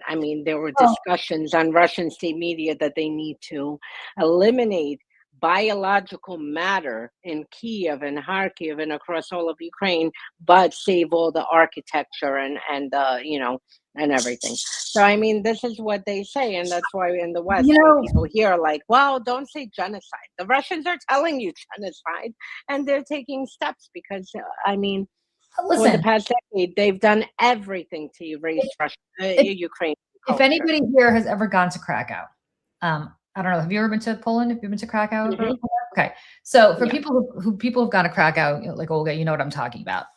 I mean, there were Well, discussions on Russian state media that they need to eliminate biological matter in Kiev and Kharkiv and across all of Ukraine, but save all the architecture and you know, and everything. So I mean, this is what they say, and that's why in the you West, when know, people here are like, "Well, don't say genocide," the Russians are telling you genocide, and they're taking steps because I mean, for the listen, past decade, they've done everything to erase Russia, if Ukraine if culture. anybody here has ever gone to Krakow, I don't know, have you ever been to Poland? Have you been to Krakow ever? Hmm. Okay. So for Yeah. people who people have gone to Krakow, you know, like Olga, you know what I'm talking about.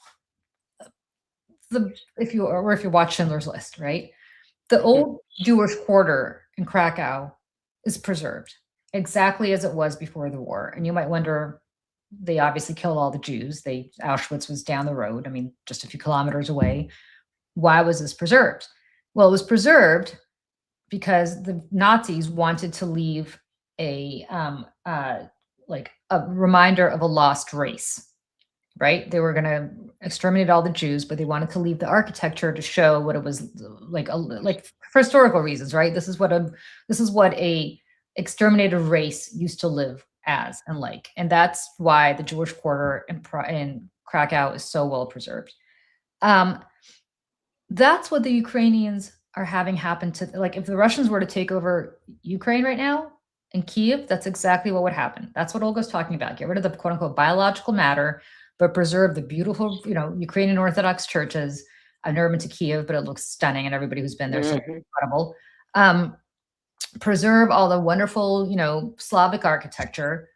If you watch Schindler's List, right? The Hmm. old Jewish quarter in Krakow is preserved exactly as it was before the war. And you might wonder, they obviously killed all the Jews. Auschwitz was down the road. I mean, just a few kilometers away. Why was this preserved? Well, it was preserved because the Nazis wanted to leave a like a reminder of a lost race, right? They were going to exterminate all the Jews, but they wanted to leave the architecture to show what it was like for historical reasons, right? This is what a exterminated race used to live as and like, and that's why the Jewish quarter in Krakow is so well preserved. Um, that's what the Ukrainians are having happen to, like, if the Russians were to take over Ukraine right now in Kiev, that's exactly what would happen. That's what Olga's talking about. Get rid of the quote unquote biological matter, but preserve the beautiful, you know, Ukrainian Orthodox churches. I've never been to Kiev, but it looks stunning, and everybody who's been there says it's Hmm. incredible. Preserve all the wonderful, you know, Slavic architecture,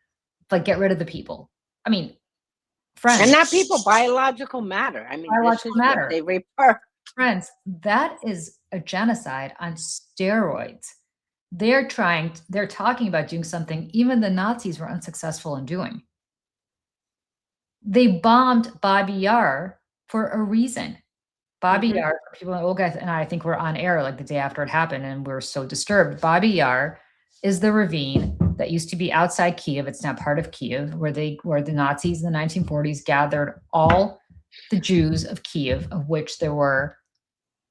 but get rid of the people. I mean, And friends, not people, biological matter. I mean, this biological is what matter. they refer. Friends, that is a genocide on steroids. They're talking about doing something even the Nazis were unsuccessful in doing. They bombed Babi Yar for a reason. Babi Hmm. Yar, people, Olga and I think were on air like the day after it happened, and we're so disturbed. Babi Yar is the ravine that used to be outside Kiev. It's now part of Kiev, where the Nazis in the 1940s gathered all the Jews of Kiev, of which there were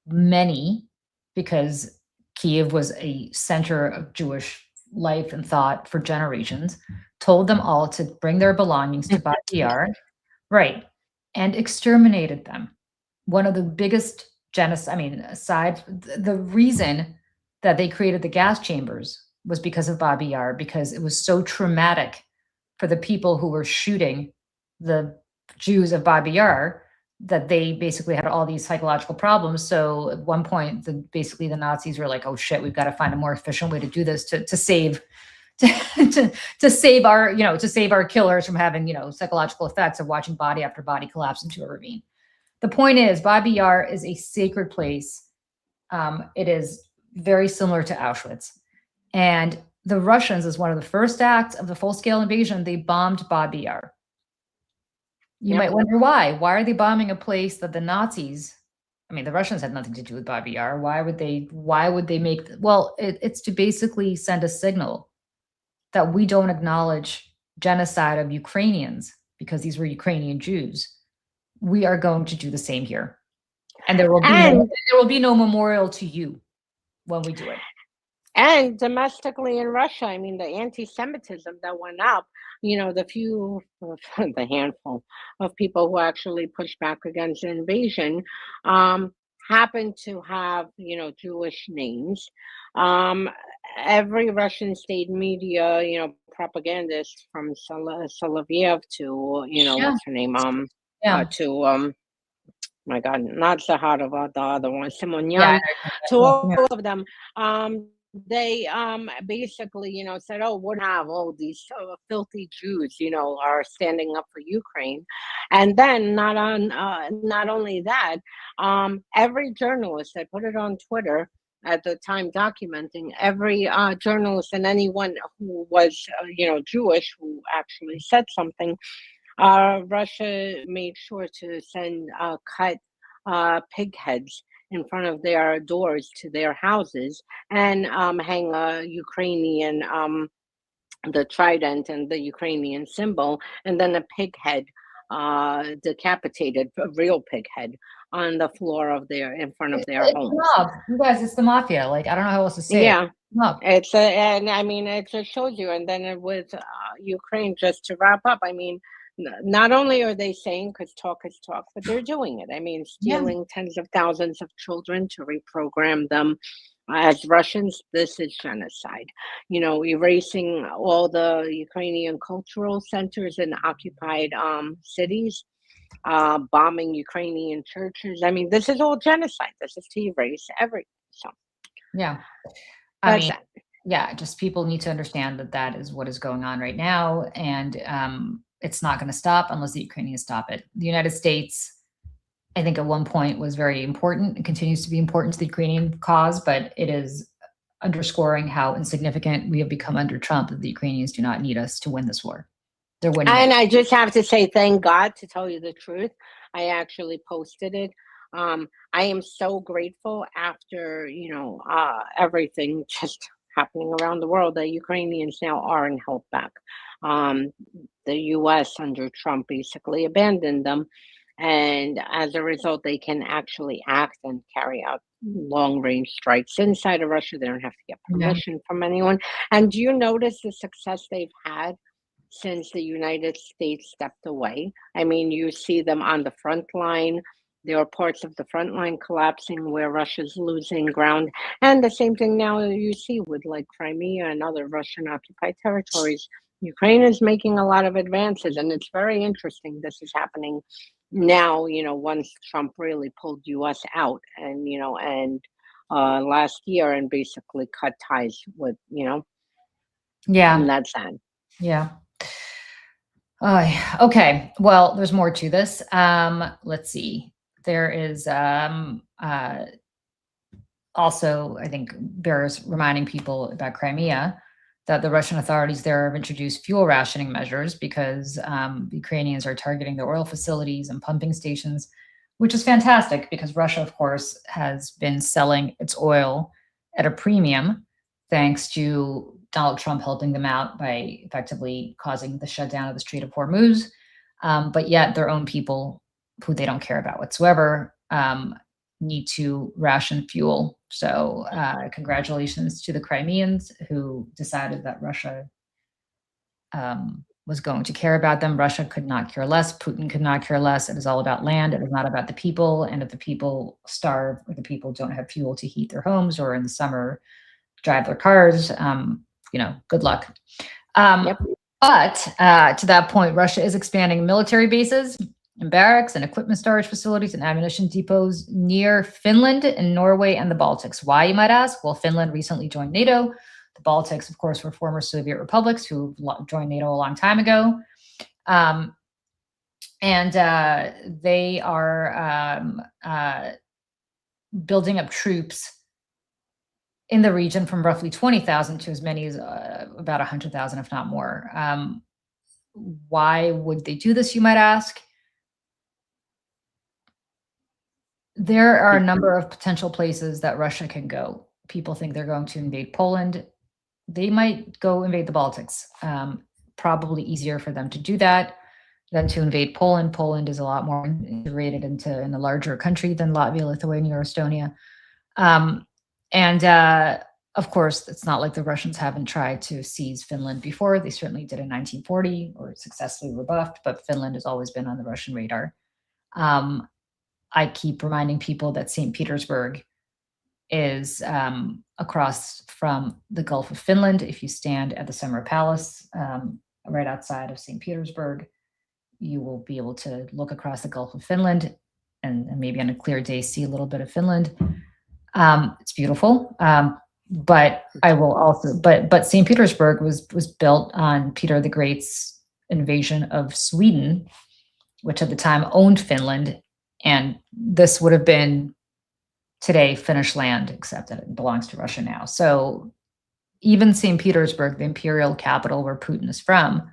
many, because Kiev was a center of Jewish life and thought for generations, told them all to bring their belongings to Bat Yar, right, and exterminated them. One of the biggest genocide, I mean, aside, the reason that they created the gas chambers was because of Babi Yar, because it was so traumatic for the people who were shooting the Jews of Babi Yar that they basically had all these psychological problems. So at one point, basically the Nazis were like, "Oh shit, we've got to find a more efficient way to do this to save." To save our, to save our killers from having, psychological effects of watching body after body collapse into a ravine. The point is, Babi Yar is a sacred place. It is very similar to Auschwitz. And the Russians, as one of the first acts of the full-scale invasion, they bombed Babi Yar. You might wonder why. Why are they bombing a place that the Nazis, I mean, the Russians had nothing to do with Babi Yar. Why would they make, well, it's to basically send a signal that we don't acknowledge genocide of Ukrainians because these were Ukrainian Jews. We are going to do the same here. And there will be no memorial to you when we do it. And domestically in Russia, I mean, the anti-Semitism that went up, the handful of people who actually pushed back against the invasion happened to have, Jewish names. Every Russian state media, propagandist from Soloviev to, what's her name? To my God, not Zaharova, the other one, Simonyan, to all of them. They basically, said, "Oh, what have all these filthy Jews, are standing up for Ukraine," and then not only that, every journalist, I put it on Twitter at the time documenting, every journalist and anyone who was Jewish who actually said something, Russia made sure to send cut pig heads in front of their doors to their houses and hang a Ukrainian, the trident and the Ukrainian symbol, and then a pig head, decapitated, a real pig head, on the floor in front of their homes. You guys, it's the mafia. Like, I don't know how else to say it. And I mean, it just shows you. And then with Ukraine, just to wrap up, I mean, not only are they saying, because talk is talk, but they're doing it. I mean, stealing tens of thousands of children to reprogram them as Russians. This is genocide. Erasing all the Ukrainian cultural centers in occupied cities, bombing Ukrainian churches. I mean, this is all genocide. This is to erase everything. So, yeah. Just people need to understand that is what is going on right now. And it's not going to stop unless the Ukrainians stop it. The United States, I think at one point, was very important and continues to be important to the Ukrainian cause, but it is underscoring how insignificant we have become under Trump, that the Ukrainians do not need us to win this war. They're winning. And I just have to say, thank God, to tell you the truth. I actually posted it. I am so grateful after, everything just happening around the world, that Ukrainians now aren't held back. The U.S. under Trump basically abandoned them. And as a result, they can actually act and carry out long-range strikes inside of Russia. They don't have to get permission from anyone. And do you notice the success they've had since the United States stepped away? I mean, you see them on the front line. There are parts of the front line collapsing where Russia's losing ground. And the same thing now you see with like Crimea and other Russian occupied territories. Ukraine is making a lot of advances, and it's very interesting. This is happening now, once Trump really pulled US out and, last year, and basically cut ties with, and that's sad. Yeah. Okay. Well, there's more to this. Let's see. There is also, I think, bears reminding people about Crimea that the Russian authorities there have introduced fuel rationing measures because Ukrainians are targeting the oil facilities and pumping stations, which is fantastic because Russia, of course, has been selling its oil at a premium thanks to Donald Trump helping them out by effectively causing the shutdown of the Strait of Hormuz. But yet their own people, who they don't care about whatsoever, need to ration fuel. So congratulations to the Crimeans who decided that Russia was going to care about them. Russia could not care less. Putin could not care less. It is all about land. It is not about the people. And if the people starve or the people don't have fuel to heat their homes or in the summer drive their cars, good luck. But to that point, Russia is expanding military bases and barracks and equipment storage facilities and ammunition depots near Finland and Norway and the Baltics. Why, you might ask? Well, Finland recently joined NATO. The Baltics, of course, were former Soviet republics who joined NATO a long time ago. And they are building up troops in the region from roughly 20,000 to as many as about 100,000, if not more. Why would they do this, you might ask? There are a number of potential places that Russia can go. People think they're going to invade Poland. They might go invade the Baltics. Probably easier for them to do that than to invade Poland. Poland is a lot more integrated in a larger country than Latvia, Lithuania, or Estonia. Of course, it's not like the Russians haven't tried to seize Finland before. They certainly did in 1940 or successfully rebuffed, but Finland has always been on the Russian radar. I keep reminding people that St. Petersburg is across from the Gulf of Finland. If you stand at the Summer Palace right outside of St. Petersburg, you will be able to look across the Gulf of Finland and maybe on a clear day see a little bit of Finland. It's beautiful. But St. Petersburg was built on Peter the Great's invasion of Sweden, which at the time owned Finland. And this would have been today Finnish land, except that it belongs to Russia now. So even St. Petersburg, the imperial capital where Putin is from,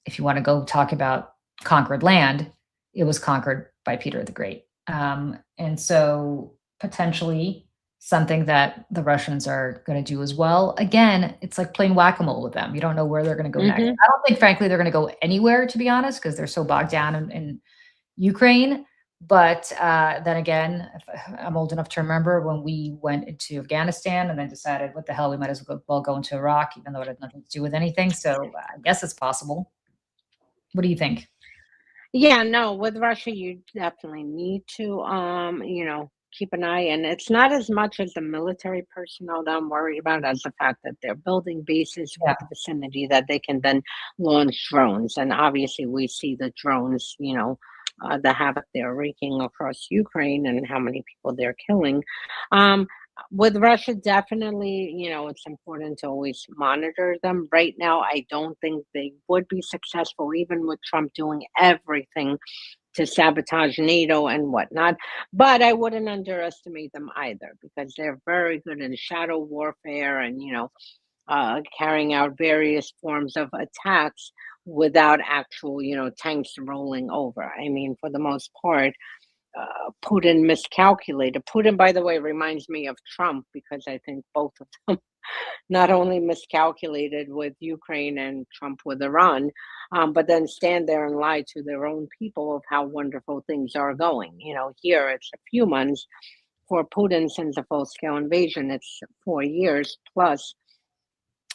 if you want to go talk about conquered land, it was conquered by Peter the Great. And so potentially something that the Russians are going to do as well. Again, it's like playing whack-a-mole with them. You don't know where they're going to go next. I don't think, frankly, they're going to go anywhere, to be honest, because they're so bogged down in Ukraine. But then again, I'm old enough to remember when we went into Afghanistan and then decided, what the hell, we might as well go into Iraq, even though it had nothing to do with anything. So I guess it's possible. What do you think? Yeah, no, with Russia, you definitely need to, keep an eye. And it's not as much as the military personnel that I'm worried about as the fact that they're building bases Yeah. with the vicinity that they can then launch drones. And obviously, we see the drones, the havoc they're wreaking across Ukraine and how many people they're killing. With Russia, definitely, it's important to always monitor them. Right now, I don't think they would be successful, even with Trump doing everything to sabotage NATO and whatnot. But I wouldn't underestimate them either, because they're very good in shadow warfare and, carrying out various forms of attacks without actual, tanks rolling over. I mean, for the most part, Putin miscalculated. Putin, by the way, reminds me of Trump, because I think both of them not only miscalculated with Ukraine and Trump with Iran, but then stand there and lie to their own people of how wonderful things are going. Here it's a few months. For Putin, since the full-scale invasion, it's 4 years plus.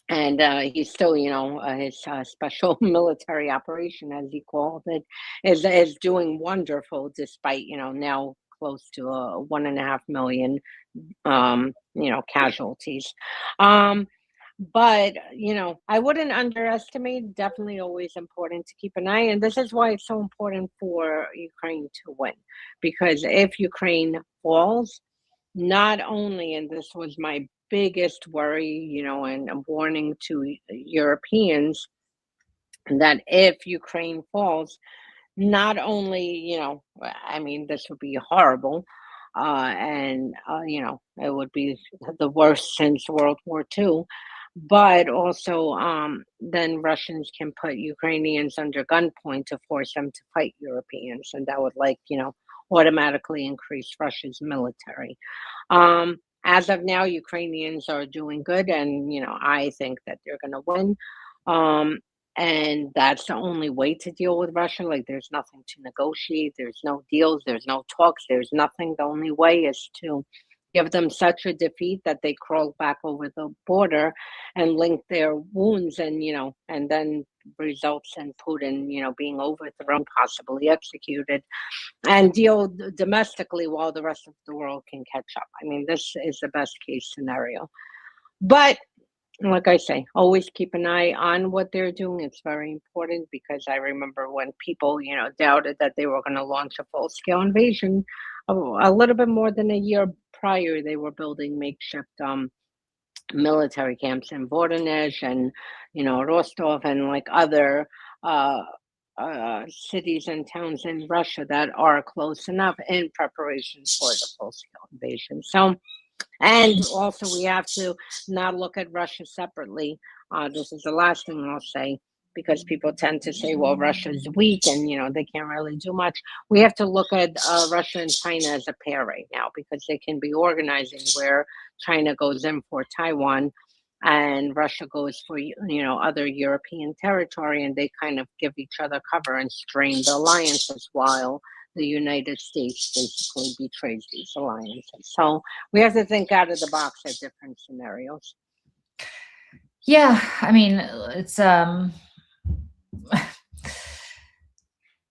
And he's still, his special military operation, as he called it, is doing wonderful, despite, now close to 1.5 million, casualties. But, I wouldn't underestimate. Definitely always important to keep an eye. And this is why it's so important for Ukraine to win, because if Ukraine falls, not only, and this was my biggest worry, and a warning to Europeans, that if Ukraine falls, not only, I mean, this would be horrible, and it would be the worst since World War II, but also then Russians can put Ukrainians under gunpoint to force them to fight Europeans, and that would, automatically increase Russia's military. As of now, Ukrainians are doing good, and I think that they're going to win. And that's the only way to deal with Russia. Like, there's nothing to negotiate. There's no deals. There's no talks. There's nothing. The only way is to give them such a defeat that they crawl back over the border and link their wounds, and and then results in Putin, being overthrown, possibly executed, and deal domestically while the rest of the world can catch up. I mean, this is the best case scenario. But Like I say, always keep an eye on what they're doing. It's very important because I remember when people, doubted that they were going to launch a full-scale invasion, a little bit more than a year prior, they were building makeshift military camps in Voronezh and, Rostov and like other uh, cities and towns in Russia that are close enough in preparation for the full-scale invasion. So, and also, we have to not look at Russia separately. This is the last thing I'll say because people tend to say, well, Russia's weak and, they can't really do much. We have to look at Russia and China as a pair right now because they can be organizing where China goes in for Taiwan and Russia goes for, other European territory, and they kind of give each other cover and strain the alliances while the United States basically betrays these alliances. So we have to think out of the box at different scenarios. Yeah, I mean, it's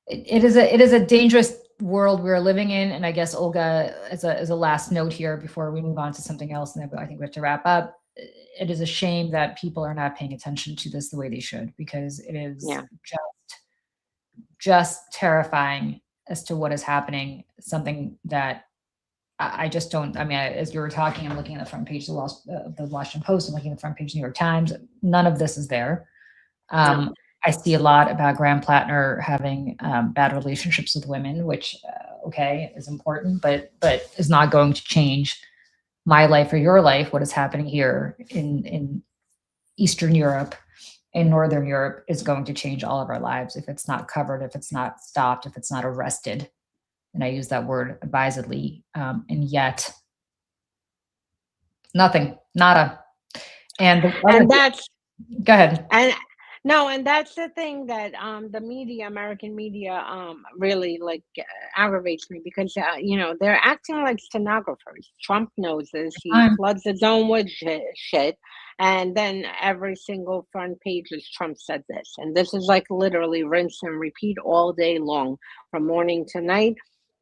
it is a dangerous world we're living in, and I guess Olga, as a last note here before we move on to something else, and then I think we have to wrap up. It is a shame that people are not paying attention to this the way they should, because it is just terrifying as to what is happening. Something that I just don't. I mean, as you were talking, I'm looking at the front page of the Washington Post. I'm looking at the front page of the New York Times. None of this is there. I see a lot about Graham Plattner having bad relationships with women, which okay, is important, but is not going to change my life or your life. What is happening here in Eastern Europe, in Northern Europe, is going to change all of our lives if it's not covered, if it's not stopped, if it's not arrested. And I use that word advisedly. And yet, nothing, nada. And that's go ahead. And no, and that's the thing that the media, American media, really like aggravates me because they're acting like stenographers. Trump knows this. He floods his own with shit, and then every single front page is Trump said this, and this is like literally rinse and repeat all day long, from morning to night.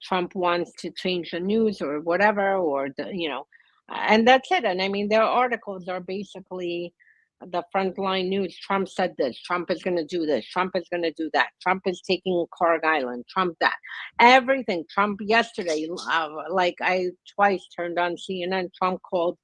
Trump wants to change the news or whatever, or and that's it. And I mean, their articles are basically the frontline news. Trump said this. Trump is going to do this. Trump is going to do that. Trump is taking Carg Island. Trump that. Everything. Trump yesterday, like I twice turned on CNN. Trump called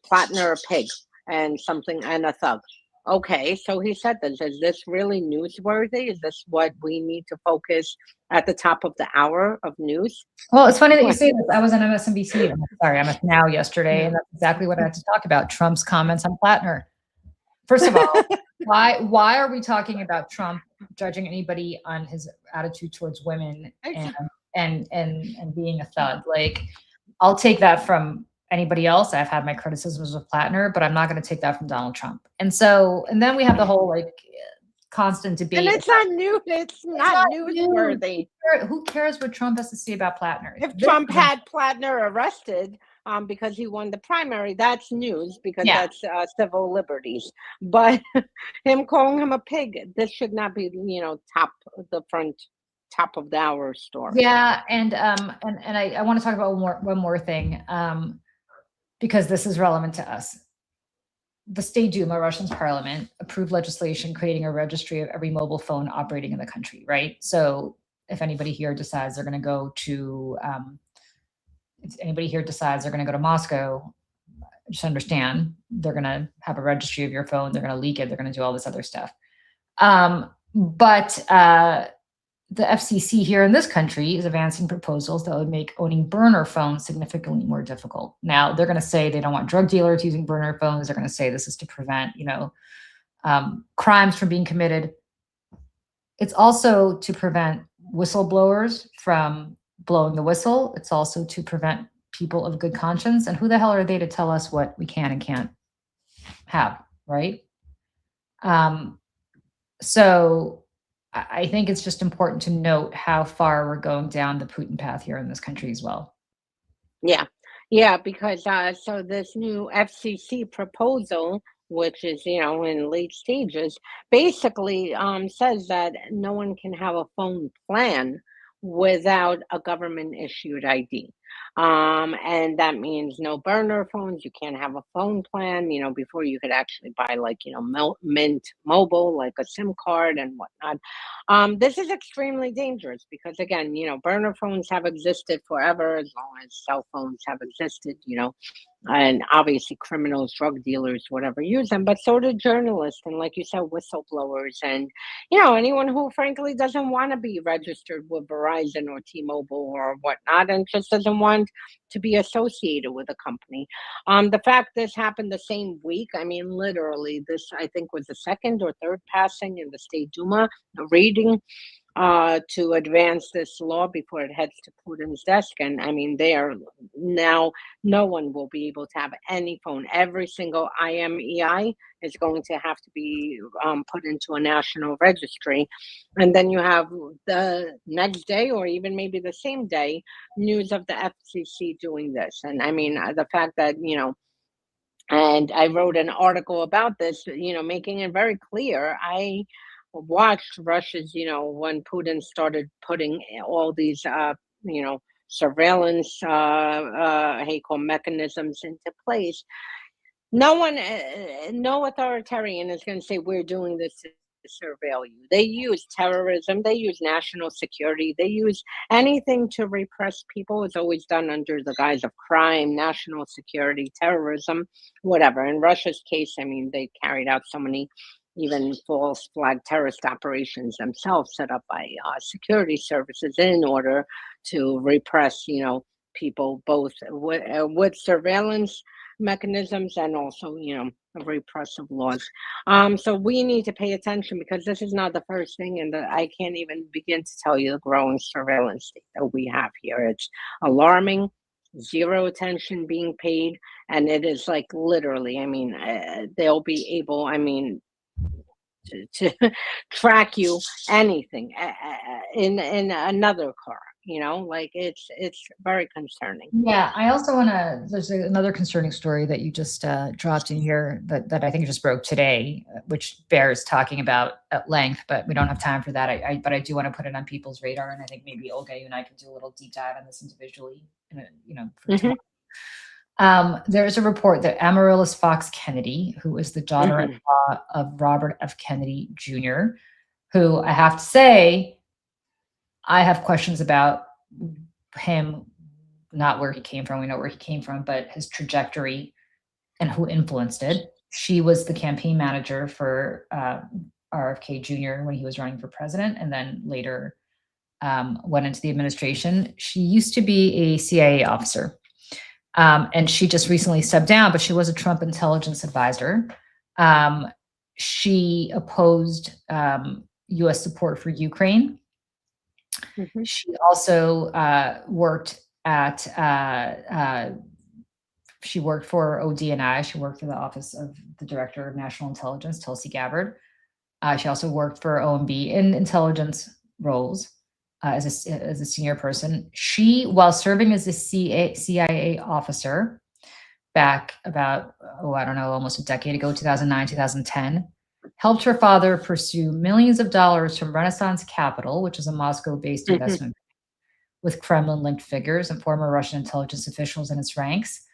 Plattner a pig and something and a thug. Okay, so he said this. Is this really newsworthy? Is this what we need to focus at the top of the hour of news? Well, it's funny that you say this. I was on MSNBC. MS Now yesterday, and that's exactly what I had to talk about. Trump's comments on Plattner. First of all, why are we talking about Trump judging anybody on his attitude towards women and being a thug? Like, I'll take that from anybody else. I've had my criticisms of Plattner, but I'm not going to take that from Donald Trump. And then we have the whole like constant debate. And it's not new. It's not newsworthy. Who cares what Trump has to say about Plattner? If Trump had Plattner arrested because he won the primary, that's news because that's civil liberties. But him calling him a pig, this should not be, top of the hour story. Yeah, and I want to talk about one more thing because this is relevant to us. The State Duma, Russia's parliament, approved legislation creating a registry of every mobile phone operating in the country, right? So if anybody here decides they're going to go to Moscow, just understand they're going to have a registry of your phone. They're going to leak it. They're going to do all this other stuff. But the FCC here in this country is advancing proposals that would make owning burner phones significantly more difficult. Now, they're going to say they don't want drug dealers using burner phones. They're going to say this is to prevent, crimes from being committed. It's also to prevent whistleblowers from blowing the whistle. It's also to prevent people of good conscience. And who the hell are they to tell us what we can and can't have, right? So I think it's just important to note how far we're going down the Putin path here in this country as well. Yeah, because so this new FCC proposal, which is in late stages, basically says that no one can have a phone plan without a government issued ID. And that means no burner phones. You can't have a phone plan. Before you could actually buy like Mint Mobile, like a SIM card and whatnot. This is extremely dangerous because again, burner phones have existed forever as long as cell phones have existed. And obviously criminals, drug dealers, whatever, use them, but so do journalists and, like you said, whistleblowers, and anyone who frankly doesn't want to be registered with Verizon or T-Mobile or whatnot, and just doesn't want to be associated with a company. The fact this happened the same week, I mean, literally, this I think was the second or third passing in the State Duma, the reading to advance this law before it heads to Putin's desk. And I mean, they are now, no one will be able to have any phone. Every single IMEI is going to have to be put into a national registry. And then you have the next day, or even maybe the same day, news of the FCC doing this. And I mean, the fact that, and I wrote an article about this, making it very clear. I watched Russia's, when Putin started putting all these, surveillance, how you call mechanisms into place. No one, no authoritarian is going to say we're doing this to surveil you. They use terrorism, they use national security, they use anything to repress people. It's always done under the guise of crime, national security, terrorism, whatever. In Russia's case, I mean, they carried out so many even false flag terrorist operations themselves set up by security services in order to repress, people both with surveillance mechanisms and also, repressive laws. So we need to pay attention because this is not the first thing, and I can't even begin to tell you the growing surveillance state that we have here. It's alarming. Zero attention being paid, and it is like literally. I mean, they'll be able. I mean, to track you anything in another car. Like it's very concerning. Yeah, I also want to. There's another concerning story that you just dropped in here that I think just broke today, which bears talking about at length, but we don't have time for that. But I do want to put it on people's radar, and I think maybe Olga, you and I could do a little deep dive on this individually, for Mhm, tomorrow. There is a report that Amaryllis Fox Kennedy, who is the mhm, daughter-in-law of Robert F. Kennedy Jr., who I have to say, I have questions about him, not where he came from. We know where he came from, but his trajectory and who influenced it. She was the campaign manager for RFK Jr. when he was running for president, and then later went into the administration. She used to be a CIA officer, and she just recently stepped down, but she was a Trump intelligence advisor. She opposed U.S. support for Ukraine. mhm, She also worked at she worked for ODNI. She worked for the Office of the Director of National Intelligence, Tulsi Gabbard. She also worked for OMB in intelligence roles as a senior person. She, while serving as a CIA officer back about, I don't know, almost a decade ago, 2009, 2010, helped her father pursue millions of dollars from Renaissance Capital, which is a Moscow-based mhm, investment with Kremlin-linked figures and former Russian intelligence officials in its ranks.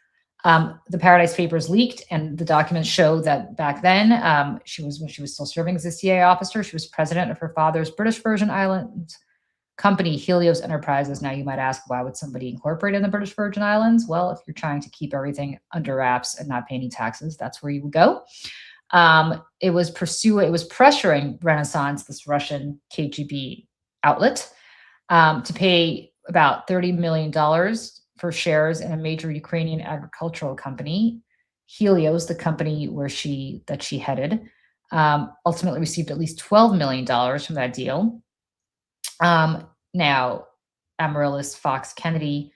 The Paradise Papers leaked, and the documents show that back then, when she was still serving as a CIA officer, she was president of her father's British Virgin Islands company, Helios Enterprises. Now, you might ask, why would somebody incorporate in the British Virgin Islands? Well, if you're trying to keep everything under wraps and not pay any taxes, that's where you would go. It was pressuring Renaissance, this Russian KGB outlet, to pay about $30 million for shares in a major Ukrainian agricultural company. Helios, the company that she headed, ultimately received at least $12 million from that deal. Now, Amaryllis Fox Kennedy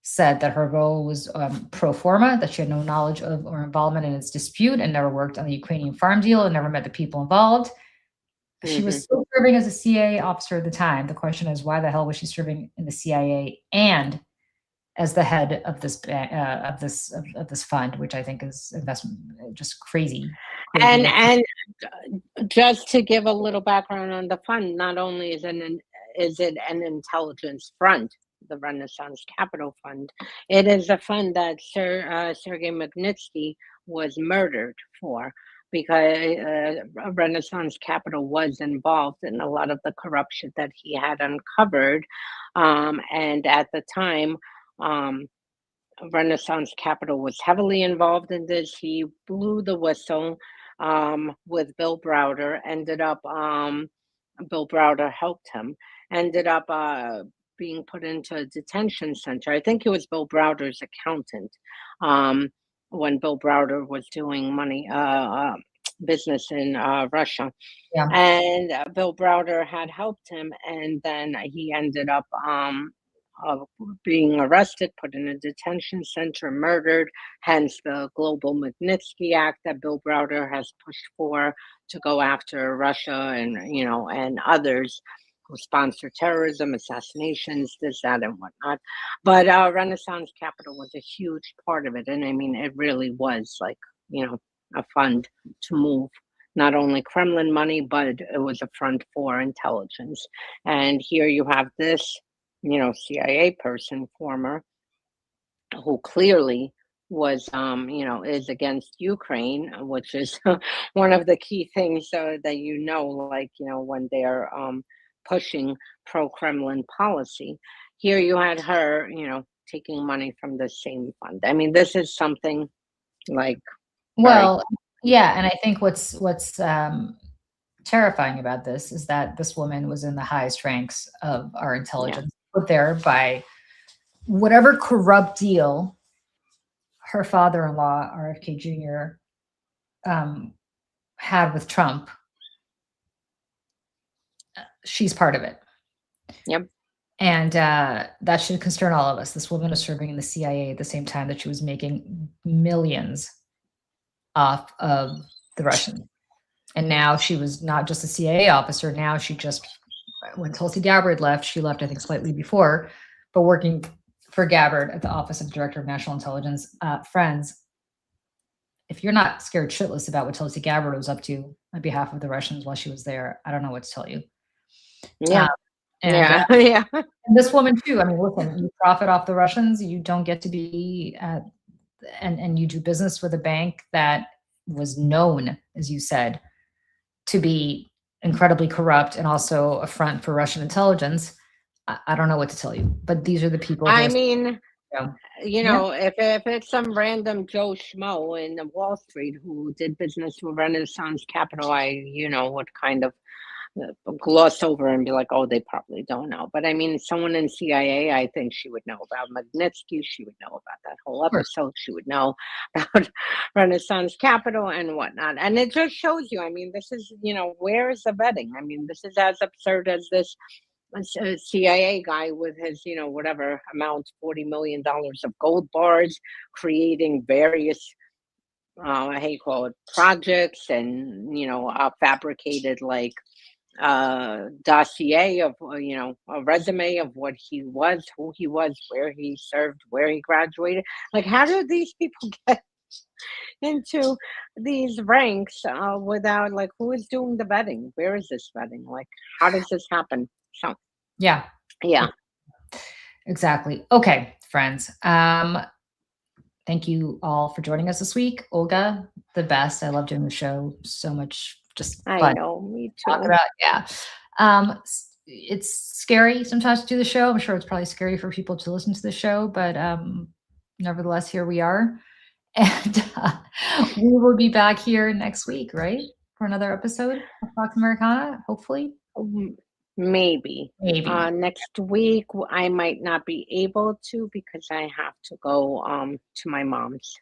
said that her role was pro forma, that she had no knowledge of or involvement in its dispute and never worked on the Ukrainian farm deal and never met the people involved. She was mhm. still serving as a CIA officer at the time. The question is, why the hell was she serving in the CIA and as the head of this fund, which I think is investment just crazy, crazy. And just to give a little background on the fund, not only is it an intelligence front, the Renaissance Capital Fund. It is a fund that Sergei Magnitsky was murdered for because Renaissance Capital was involved in a lot of the corruption that he had uncovered. And at the time, um, Renaissance Capital was heavily involved in this. He blew the whistle with Bill Browder, Bill Browder helped him, ended up being put into a detention center. I think it was Bill Browder's accountant um, when Bill Browder was doing business in Russia. Yeah. And Bill Browder had helped him, and then he ended up uh, being arrested, put in a detention center, murdered. Hence the Global Magnitsky Act that Bill Browder has pushed for to go after Russia and others who sponsor terrorism, assassinations, this, that, and whatnot. But Renaissance Capital was a huge part of it, and I mean, it really was like a fund to move not only Kremlin money, but it was a front for intelligence. And here you have this, CIA person, former, who clearly was, is against Ukraine, which is one of the key things that like, when they're pushing pro-Kremlin policy. Here you had her, taking money from the same fund. I mean, this is something like, Well, yeah, and I think what's terrifying about this is that this woman was in the highest ranks of our intelligence, put there by whatever corrupt deal her father-in-law, RFK Jr., had with Trump. She's part of it. Yep. And that should concern all of us. This woman was serving in the CIA at the same time that she was making millions off of the Russians. And now she was not just a CIA officer. Now she just, when Tulsi Gabbard left, she left, I think, slightly before, but working for Gabbard at the Office of Director of National Intelligence. Friends, if you're not scared shitless about what Tulsi Gabbard was up to on behalf of the Russians while she was there, I don't know what to tell you. Yeah. And this woman too. I mean, listen, you profit off the Russians. You don't get to be, and you do business with a bank that was known, as you said, to be incredibly corrupt and also a front for Russian intelligence. I don't know what to tell you, but these are the people. I mean, if it's some random Joe Schmo in Wall Street who did business with Renaissance Capital, I would kind of gloss over and be like, oh, they probably don't know. But I mean, someone in CIA, I think she would know about Magnitsky. She would know about that whole episode. She would know about Renaissance Capital and whatnot. And it just shows you, I mean, this is, where is the vetting? I mean, this is as absurd as this CIA guy with his, whatever amount, $40 million of gold bars, creating various projects and, fabricated like dossier of a resume of what he was, who he was, where he served, where he graduated. Like, how do these people get into these ranks without, like, who is doing the vetting? Where is this vetting? Like, how does this happen? So yeah, exactly. Okay, friends, thank you all for joining us this week. Olga, the best. I love doing the show so much. Just fun. I know, me too. Talk about, it's scary sometimes to do the show. I'm sure it's probably scary for people to listen to the show, but nevertheless, here we are. And we will be back here next week, right? For another episode of Fox Americana, hopefully. Maybe. Next week, I might not be able to because I have to go to my mom's.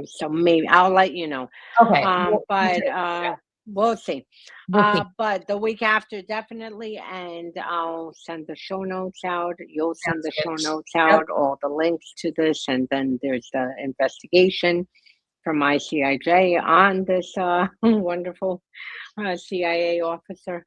So maybe I'll let you know. Okay. But we'll see. But the week after, definitely. And I'll send the show notes out. You'll send the show notes out, all the links to this. And then there's the investigation from ICIJ on this wonderful CIA officer.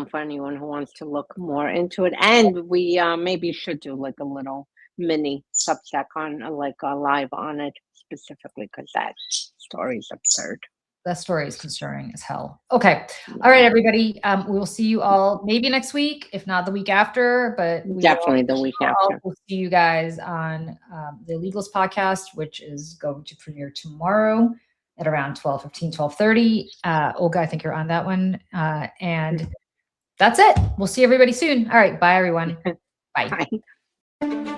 For anyone who wants to look more into it. And we maybe should do like a little mini Substack on like a live on it specifically because that story is absurd. that story is concerning as hell. Okay. All right, everybody. We will see you all maybe next week, if not the week after, but Definitely the week after. We'll see you guys on the Illegals podcast, which is going to premiere tomorrow at around 12:15, 12:30. Olga, I think you're on that one. And that's it. We'll see everybody soon. All right. Bye, everyone. Bye. Bye.